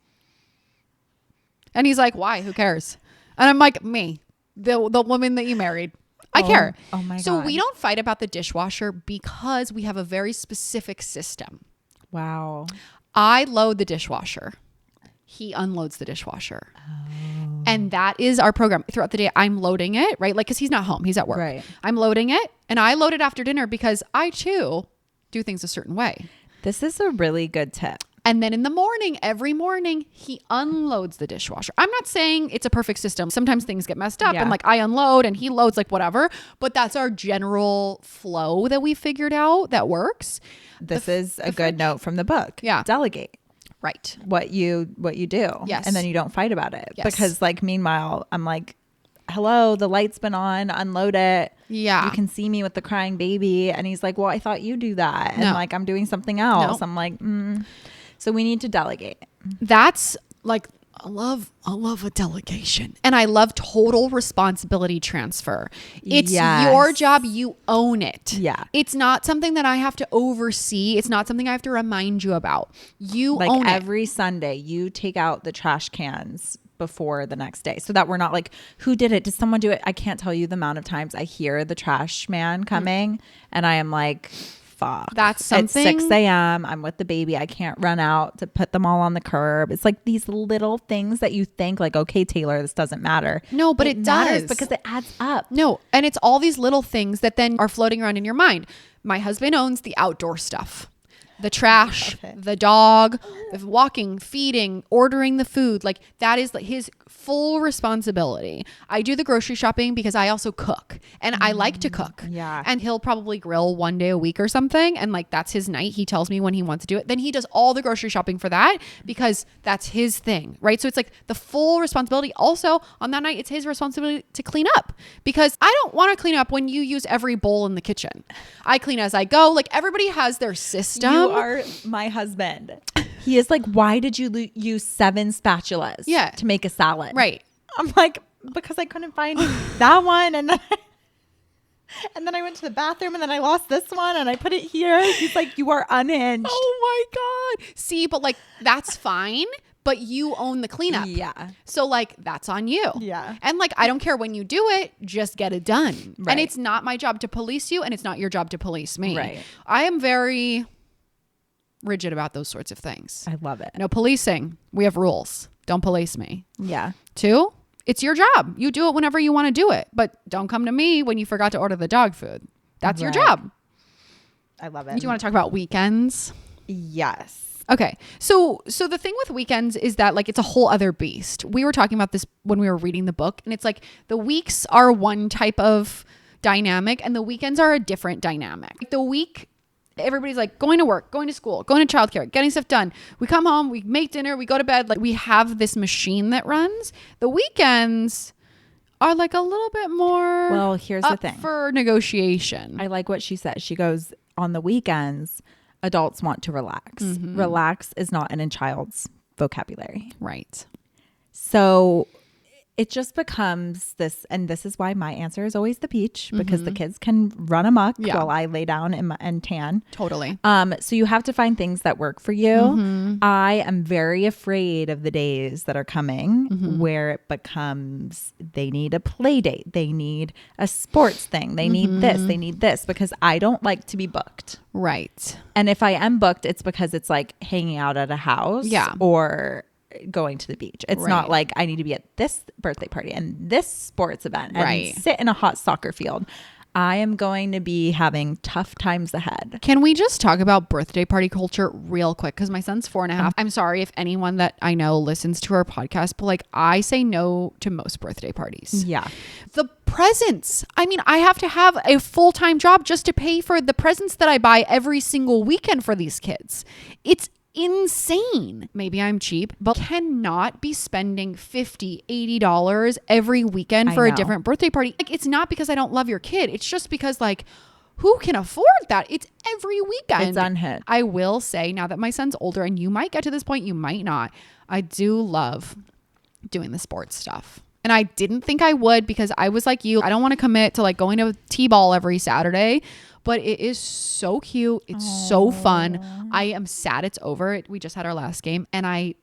And he's like, why? Who cares? And I'm like, me, the woman that you married. I care. Oh my God. So we don't fight about the dishwasher because we have a very specific system. Wow. I load the dishwasher. He unloads the dishwasher. And that is our program. Throughout the day, I'm loading it, right? Like, because he's not home. He's at work. Right. I'm loading it. And I load it after dinner because I, too, do things a certain way. This is a really good tip. And then in the morning, every morning, he unloads the dishwasher. I'm not saying it's a perfect system. Sometimes things get messed up and like I unload and he loads, like whatever. But that's our general flow that we figured out that works. This is a good note from the book. Yeah. Delegate. Right. What you do. Yes. And then you don't fight about it. Yes. Because like, meanwhile, I'm like, hello, the light's been on, unload it. Yeah. You can see me with the crying baby. And he's like, well, I thought you do that. And like, I'm doing something else. No. I'm like, So we need to delegate. That's like, I love a delegation. And I love total responsibility transfer. It's your job. You own it. Yeah. It's not something that I have to oversee. It's not something I have to remind you about. You like own it. Every Sunday, you take out the trash cans before the next day so that we're not like, who did it? Did someone do it? I can't tell you the amount of times I hear the trash man coming and I am like, fuck. That's something. At 6 a.m. I'm with the baby. I can't run out to put them all on the curb. It's like these little things that you think like, okay, Taylor, this doesn't matter. No, but it does. Because it adds up. No. And it's all these little things that then are floating around in your mind. My husband owns the outdoor stuff. The trash, the dog, the walking, feeding, ordering the food. Like that is like his full responsibility. I do the grocery shopping because I also cook and I like to cook. Yeah. And he'll probably grill one day a week or something. And like, that's his night. He tells me when he wants to do it. Then he does all the grocery shopping for that because that's his thing. Right. So it's like the full responsibility. Also on that night, it's his responsibility to clean up because I don't want to clean up when you use every bowl in the kitchen. I clean as I go. Like everybody has their system. You are my husband. He is like, why did you use 7 spatulas to make a salad? Right. I'm like, because I couldn't find that one. And then I went to the bathroom and then I lost this one and I put it here. He's like, you are unhinged. Oh my God. See, but like, that's fine. But you own the cleanup. Yeah. So like, that's on you. Yeah. And like, I don't care when you do it, just get it done. Right. And it's not my job to police you and it's not your job to police me. Right. I am very rigid about those sorts of things. I love it. No policing. We have rules. Don't police me. Yeah. 2, it's your job. You do it whenever you want to do it. But don't come to me when you forgot to order the dog food. That's your job. I love it. Do you want to talk about weekends? Yes. Okay. So the thing with weekends is that like it's a whole other beast. We were talking about this when we were reading the book, and it's like the weeks are one type of dynamic and the weekends are a different dynamic. Like the week, everybody's like going to work, going to school, going to childcare, getting stuff done. We come home, we make dinner, we go to bed. Like we have this machine that runs. The weekends are like a little bit more Well, here's the thing. for negotiation. I like what she said. She goes, on the weekends, adults want to relax. Relax is not in a child's vocabulary. Right. So it just becomes this, and this is why my answer is always the beach, because the kids can run amok while I lay down and tan. Totally. So you have to find things that work for you. I am very afraid of the days that are coming where it becomes they need a play date, they need a sports thing, they need this, they need this, because I don't like to be booked. Right. And if I am booked, it's because it's like hanging out at a house or going to the beach. It's not like I need to be at this birthday party and this sports event and sit in a hot soccer field. I am going to be having tough times ahead. Can we just talk about birthday party culture real quick? Because my son's 4.5. I'm sorry if anyone that I know listens to our podcast, but like I say no to most birthday parties. Yeah. The presents. I mean, I have to have a full-time job just to pay for the presents that I buy every single weekend for these kids. It's insane. Maybe I'm cheap, but cannot be spending $50, $80 every weekend for a different birthday party. Like, it's not because I don't love your kid. It's just because like, who can afford that? It's every weekend. It's unhit. I will say, now that my son's older, and you might get to this point, you might not, I do love doing the sports stuff. And I didn't think I would, because I was like you, I don't want to commit to like going to T-ball every Saturday, but it is so cute. It's so fun. I am sad it's over. We just had our last game and I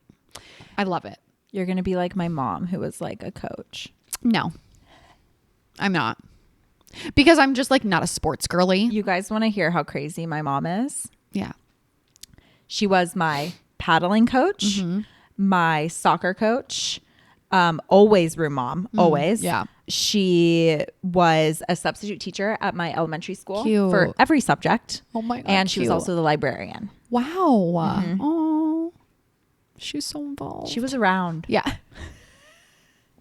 love it. You're going to be like my mom, who was like a coach. No, I'm not, because I'm just like not a sports girly. You guys want to hear how crazy my mom is? Yeah. She was my paddling coach, my soccer coach, always room mom, always. Yeah. She was a substitute teacher at my elementary school Cute. for every subject. Oh my God. And she was also the librarian. Wow. Oh, she's so involved. She was around. Yeah.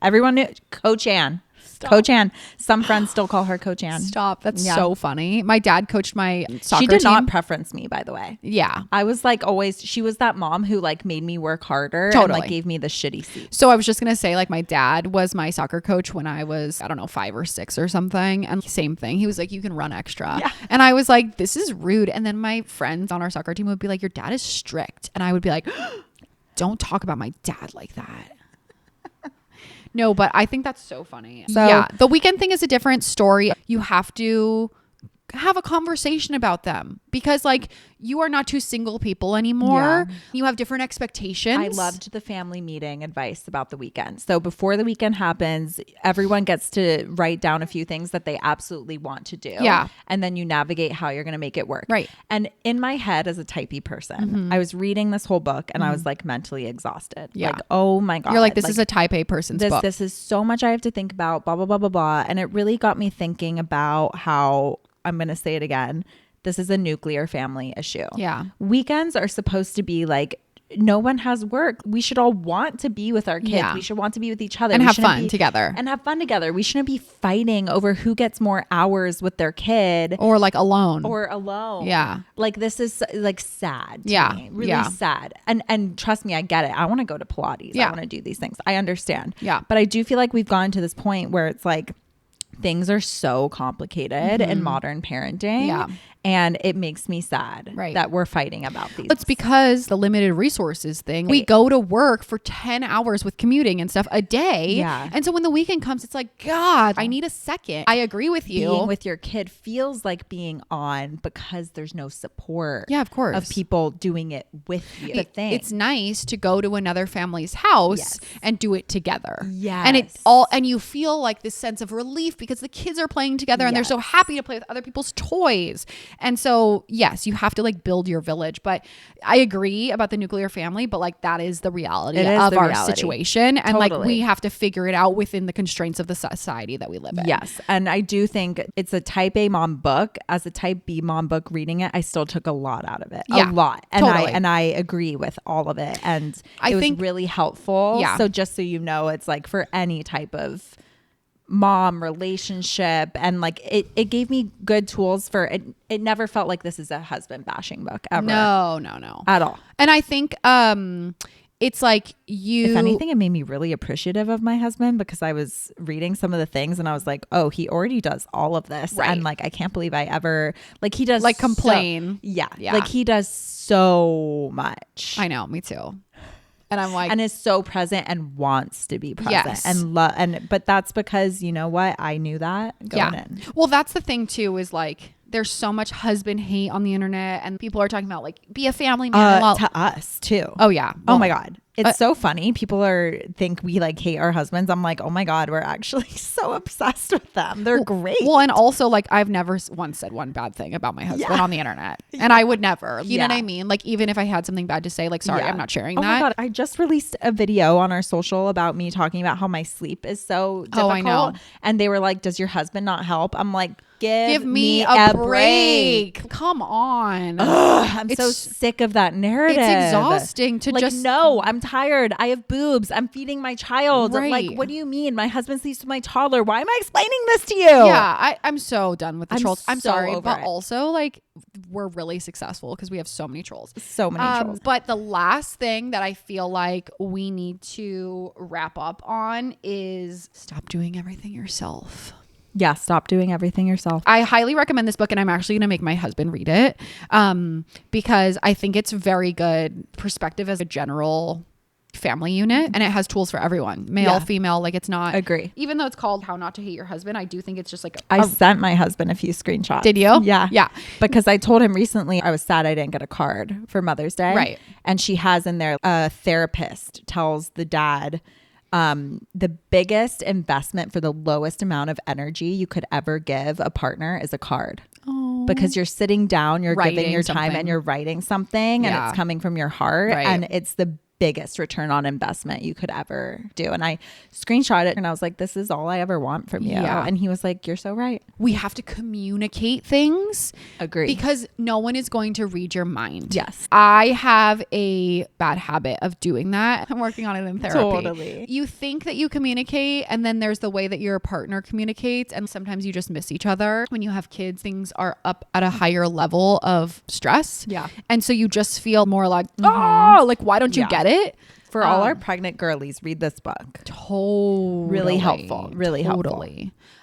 Everyone knew Coach Ann. Stop. Coach Ann. Some friends still call her Coach Ann. Stop. That's so funny. My dad coached my soccer She did team. not preference me, by the way. Yeah. I was like always, she was that mom who like made me work harder and Totally. like gave me the shitty seat. So I was just going to say, like, my dad was my soccer coach when I was, I don't know, 5 or 6 or something. And same thing. He was like, you can run extra. Yeah. And I was like, this is rude. And then my friends on our soccer team would be like, your dad is strict. And I would be like, don't talk about my dad like that. No, but I think that's so funny. So yeah, the weekend thing is a different story. You have to have a conversation about them, because like you are not two single people anymore. Yeah. You have different expectations. I loved the family meeting advice about the weekend. So before the weekend happens, everyone gets to write down a few things that they absolutely want to do. Yeah. And then you navigate how you're going to make it work. Right. And in my head as a typey person, I was reading this whole book and I was like mentally exhausted. Yeah. Like, oh my God. You're like, this is a type A person's book. This is so much I have to think about, blah, blah, blah, blah, blah. And it really got me thinking about how, I'm going to say it again, this is a nuclear family issue. Yeah. Weekends are supposed to be like, no one has work. We should all want to be with our kids. Yeah. We should want to be with each other. And have fun together. And have fun together. We shouldn't be fighting over who gets more hours with their kid. Or like alone. Yeah. Like this is like sad to me. Really sad. And trust me, I get it. I want to go to Pilates. I want to do these things. I understand. Yeah. But I do feel like we've gone to this point where it's like, things are so complicated in modern parenting. Yeah. And it makes me sad that we're fighting about these. It's because the limited resources thing. We go to work for 10 hours with commuting and stuff a day. Yeah. And so when the weekend comes, it's like, God, I need a second. I agree with you. Being with your kid feels like being on because there's no support. Yeah, of course. Of people doing it with you. It's nice to go to another family's house and do it together. Yes. And you feel like this sense of relief because the kids are playing together and they're so happy to play with other people's toys. And so, yes, you have to like build your village. But I agree about the nuclear family, but like that is the reality of our situation. And like we have to figure it out within the constraints of the society that we live in. Yes. And I do think it's a type A mom book. As a type B mom book reading it, I still took a lot out of it. A lot. And I agree with all of it. And it was really helpful. Yeah. So just so you know, it's like for any type of mom relationship, and like it gave me good tools for it. It never felt like this is a husband bashing book ever. No at all. And I think it's like if anything, it made me really appreciative of my husband because I was reading some of the things and I was like, oh, he already does all of this. And like I can't believe I ever like he does like complain. Like he does so much. I know, me too. And I'm like, and is so present and wants to be present and but that's because you know what? I knew that going in. Well, that's the thing too, is like there's so much husband hate on the internet and people are talking about like be a family man to us too. Oh yeah. Oh my God. It's so funny. People think we like hate our husbands. I'm like, oh my God, we're actually so obsessed with them. They're great. Well, and also like I've never once said one bad thing about my husband on the internet. And I would never, you know what I mean? Like even if I had something bad to say, like, sorry, I'm not sharing that. Oh my God. I just released a video on our social about me talking about how my sleep is so difficult. Oh, I know. And they were like, does your husband not help? I'm like, give me a break. Come on. I'm so sick of that narrative. It's exhausting to like, just no, I'm tired. I have boobs. I'm feeding my child. Right. Like, what do you mean? My husband sleeps with my toddler. Why am I explaining this to you? Yeah, I'm so done with the trolls. I'm so sorry, but it. Also like we're really successful because we have so many trolls. So many trolls. But the last thing that I feel like we need to wrap up on is stop doing everything yourself. Yeah, stop doing everything yourself. I highly recommend this book, and I'm actually going to make my husband read it because I think it's very good perspective as a general family unit, and it has tools for everyone, male, female. Like it's not. Agree. Even though it's called How Not to Hate Your Husband, I do think it's just like I sent my husband a few screenshots. Did you? Yeah. Because I told him recently I was sad I didn't get a card for Mother's Day. Right. And she has in there a therapist tells the dad the biggest investment for the lowest amount of energy you could ever give a partner is a card. Oh. Because you're sitting down, you're giving your time and you're writing something and it's coming from your heart and it's the biggest return on investment you could ever do. And I screenshot it and I was like, this is all I ever want from you. Yeah. And he was like, you're so right. We have to communicate things. Agree. Because no one is going to read your mind. Yes. I have a bad habit of doing that. I'm working on it in therapy. Totally. You think that you communicate and then there's the way that your partner communicates, and sometimes you just miss each other. When you have kids, things are up at a higher level of stress. Yeah. And so you just feel more like, oh, like why don't you get it? For all our pregnant girlies, read this book. Totally. Really helpful. Really helpful.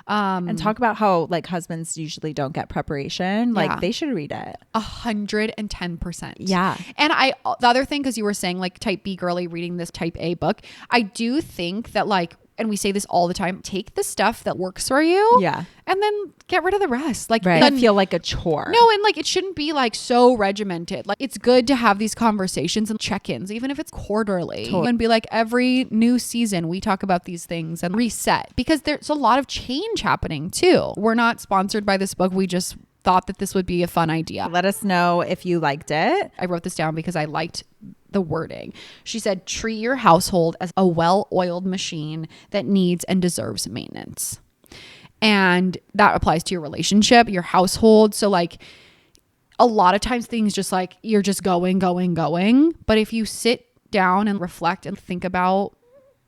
And talk about how like husbands usually don't get preparation. Like they should read it. 110%. Yeah. And the other thing, because you were saying like type B girly reading this type A book, I do think that like, and we say this all the time, take the stuff that works for you. Yeah. And then get rid of the rest. Like, then feel like a chore. No, and like it shouldn't be like so regimented. Like it's good to have these conversations and check-ins, even if it's quarterly. Totally. And be like, every new season we talk about these things and reset, because there's a lot of change happening too. We're not sponsored by this book. We just thought that this would be a fun idea. Let us know if you liked it. I wrote this down because I liked the wording. She said, treat your household as a well-oiled machine that needs and deserves maintenance. And that applies to your relationship, your household. So like a lot of times things just like you're just going. But if you sit down and reflect and think about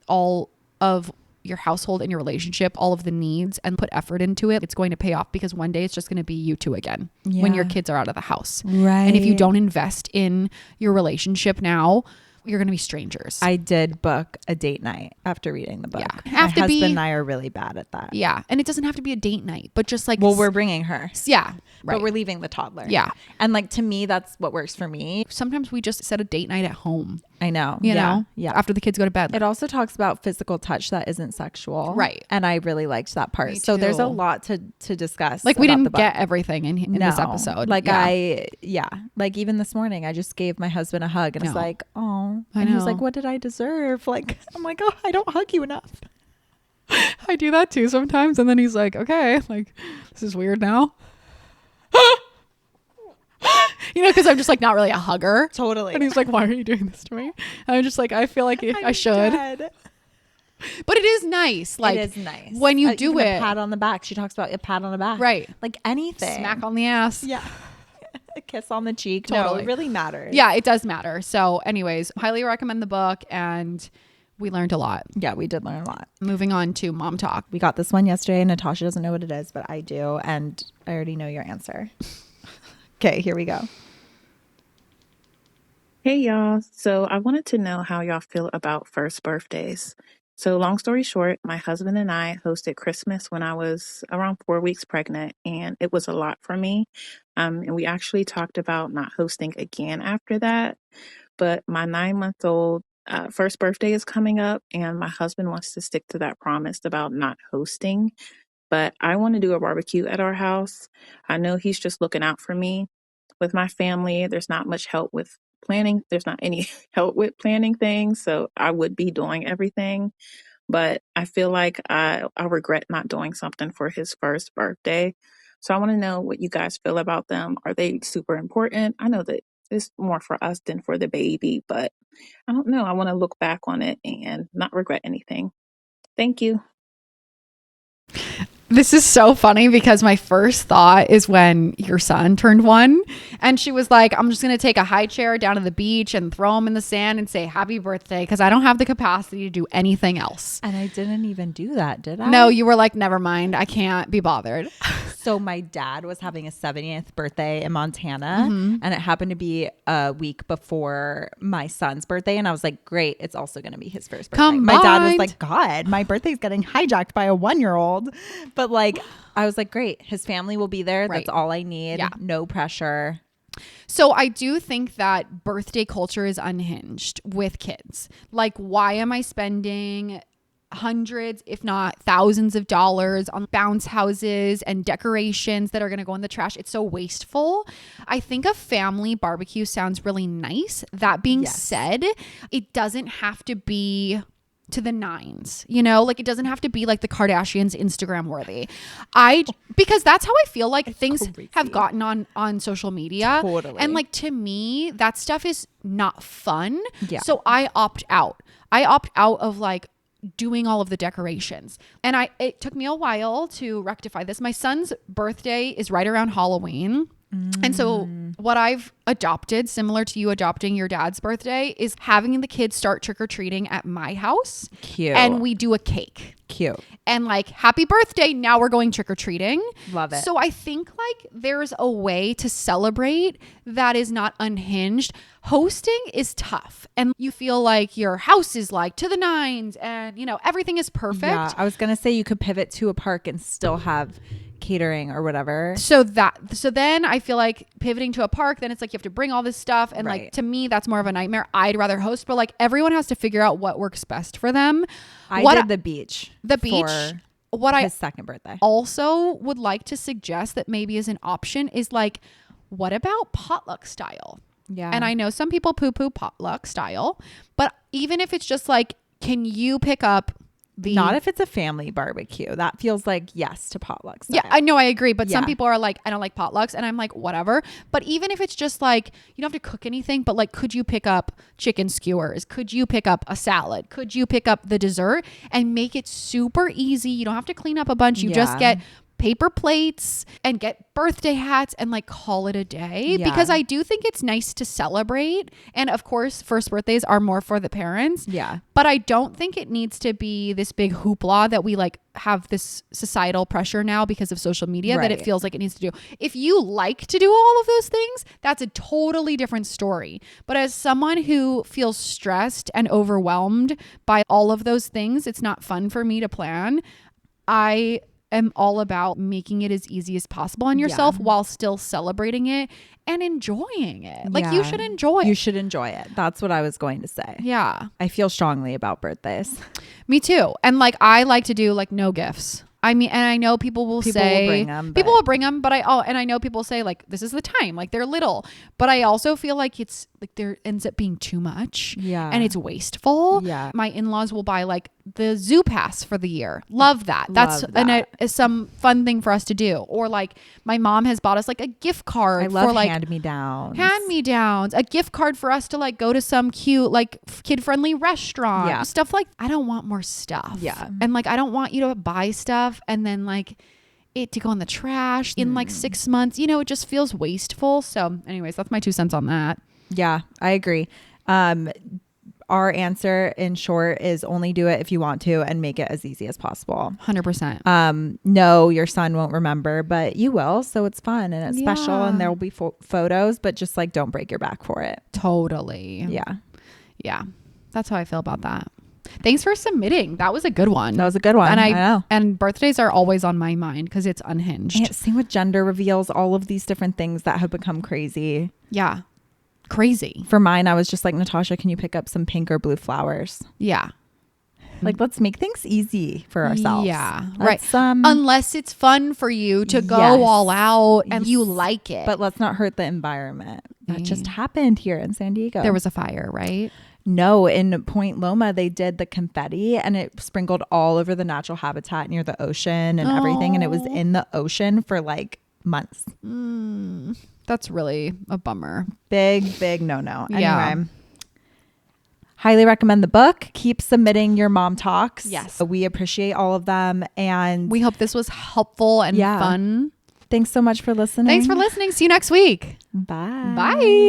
all of your household and your relationship, all of the needs, and put effort into it, it's going to pay off, because one day it's just going to be you two again when your kids are out of the house. Right. And if you don't invest in your relationship now, you're going to be strangers. I did book a date night after reading the book. Yeah. My Have to husband be- and I are really bad at that. Yeah. And it doesn't have to be a date night, but just like, Well, we're bringing her, yeah. Right. but we're leaving the toddler. Yeah. And like, to me, that's what works for me. Sometimes we just set a date night at home, I know. you yeah. know, Yeah. after the kids go to bed. It also talks about physical touch that isn't sexual. Right. And I really liked that part. Me So there's a too. lot to discuss. Like we about the didn't book. get everything in this episode. Like yeah. like even this morning, I just gave my husband a hug and was No. like, oh, I and he was know. like, what did I deserve? Like, I'm like, oh, I don't hug you enough. I do that too sometimes. And then he's like, okay, like this is weird now. You know, because I'm just like not really a hugger. Totally. And he's like, why are you doing this to me? And I'm just like, I feel like I should. Dead. But it is nice. Like, it is nice when you do even it. a pat on the back. She talks about a pat on the back. Right. Like anything. Smack on the ass. Yeah. A kiss on the cheek. No, Totally. it really matters. Yeah, it does matter. So anyways, highly recommend the book, and we learned a lot. Yeah, we did learn a lot. Moving on to mom talk. We got this one yesterday. Natasha doesn't know what it is, but I do. And I already know your answer. Okay, here we go. Hey y'all. So I wanted to know how y'all feel about first birthdays. So long story short, my husband and I hosted Christmas when I was around 4 weeks pregnant, and it was a lot for me. And we actually talked about not hosting again after that. But my 9-month-old first birthday is coming up, and my husband wants to stick to that promise about not hosting. But I want to do a barbecue at our house. I know he's just looking out for me. With my family, there's not much help with planning. There's not any help with planning things. So I would be doing everything. But I feel like I regret not doing something for his first birthday. So I want to know what you guys feel about them. Are they super important? I know that it's more for us than for the baby, but I don't know. I want to look back on it and not regret anything. Thank you. This is so funny because my first thought is when your son turned 1 and she was like, I'm just going to take a high chair down to the beach and throw him in the sand and say happy birthday because I don't have the capacity to do anything else. And I didn't even do that, did I? No, you were like, never mind. I can't be bothered. So my dad was having a 70th birthday in Montana, Mm-hmm. and it happened to be a week before my son's birthday. And I was like, great, it's also going to be his first birthday. My dad was Combined. like, God, my birthday's getting hijacked by a 1-year-old. But like, I was like, great, his family will be there. Right. That's all I need. Yeah. No pressure. So I do think that birthday culture is unhinged with kids. Like, why am I spending hundreds, if not thousands of dollars on bounce houses and decorations that are going to go in the trash? It's so wasteful. I think a family barbecue sounds really nice. That being Yes. said, it doesn't have to be to the nines, you know, like it doesn't have to be like the Kardashians Instagram worthy. Because that's how I feel like things crazy. have gotten on social media. Totally. And like, to me, that stuff is not fun. Yeah. So I opt out. I opt out of like doing all of the decorations. And it took me a while to rectify this. My son's birthday is right around Halloween. And so what I've adopted, similar to you adopting your dad's birthday, is having the kids start trick-or-treating at my house. Cute. And we do a cake. Cute. And like, happy birthday, now we're going trick-or-treating. Love it. So I think like there's a way to celebrate that is not unhinged. Hosting is tough. And you feel like your house is like to the nines and, you know, everything is perfect. Yeah, I was going to say you could pivot to a park and still have catering or whatever. So then I feel like pivoting to a park, then it's like you have to bring all this stuff. And like, Right. to me, that's more of a nightmare. I'd rather host, but like everyone has to figure out what works best for them. I What did the beach. the beach. For What I his second birthday. also would like to suggest that maybe as an option is like, what about potluck style? Yeah. And I know some people poo-poo potluck style, but even if it's just like, can you pick up the... Not if it's a family barbecue. That feels like yes to potluck style. Yeah, I know, I agree. But some Yeah. people are like, I don't like potlucks. And I'm like, whatever. But even if it's just like, you don't have to cook anything, but like, could you pick up chicken skewers? Could you pick up a salad? Could you pick up the dessert and make it super easy? You don't have to clean up a bunch. You just Yeah. get paper plates and get birthday hats and like call it a day. Yeah. Because I do think it's nice to celebrate. And of course, first birthdays are more for the parents. Yeah. But I don't think it needs to be this big hoopla that we like have this societal pressure now because of social media that it Right. feels like it needs to do. If you like to do all of those things, that's a totally different story. But as someone who feels stressed and overwhelmed by all of those things, it's not fun for me to plan. I am all about making it as easy as possible on yourself while still celebrating it and enjoying it. Like you should enjoy it. You should enjoy it. That's what I was going to say. Yeah. I feel strongly about birthdays. Me too. And like I like to do like no gifts. I mean, and I know people will say bring them, people will bring them, but and I know people say like this is the time, like they're little, but I also feel like it's like there ends up being too much, and it's wasteful. Yeah. My in-laws will buy like the zoo pass for the year. Love that. That's some fun thing for us to do. Or like my mom has bought us like a gift card I love for like hand-me-downs. a gift card for us to like go to some cute like kid-friendly restaurant, stuff like. I don't want more stuff, and like I don't want you to buy stuff and then like it to go in the trash in like 6 months. You know, it just feels wasteful. So anyways, that's my 2 cents on that. Yeah, I agree. Our answer in short is only do it if you want to and make it as easy as possible. 100%. No, your son won't remember, but you will. So it's fun and it's special and there will be photos, but just like don't break your back for it. Totally. Yeah. Yeah. That's how I feel about that. Thanks for submitting. That was a good one. That was a good one. And I know. And birthdays are always on my mind because it's unhinged. And same with gender reveals, all of these different things that have become crazy. Yeah. Crazy. For mine, I was just like, Natasha, can you pick up some pink or blue flowers? Yeah. Like, let's make things easy for ourselves. Yeah. Let's, right. Unless it's fun for you to go all out and you like it. But let's not hurt the environment. That just happened here in San Diego. There was a fire, right? No, in Point Loma, they did the confetti and it sprinkled all over the natural habitat near the ocean and everything. And it was in the ocean for like months. That's really a bummer. Big no. Yeah. Anyway, highly recommend the book. Keep submitting your mom talks. Yes. We appreciate all of them. And we hope this was helpful and fun. Thanks so much for listening. Thanks for listening. See you next week. Bye. Bye.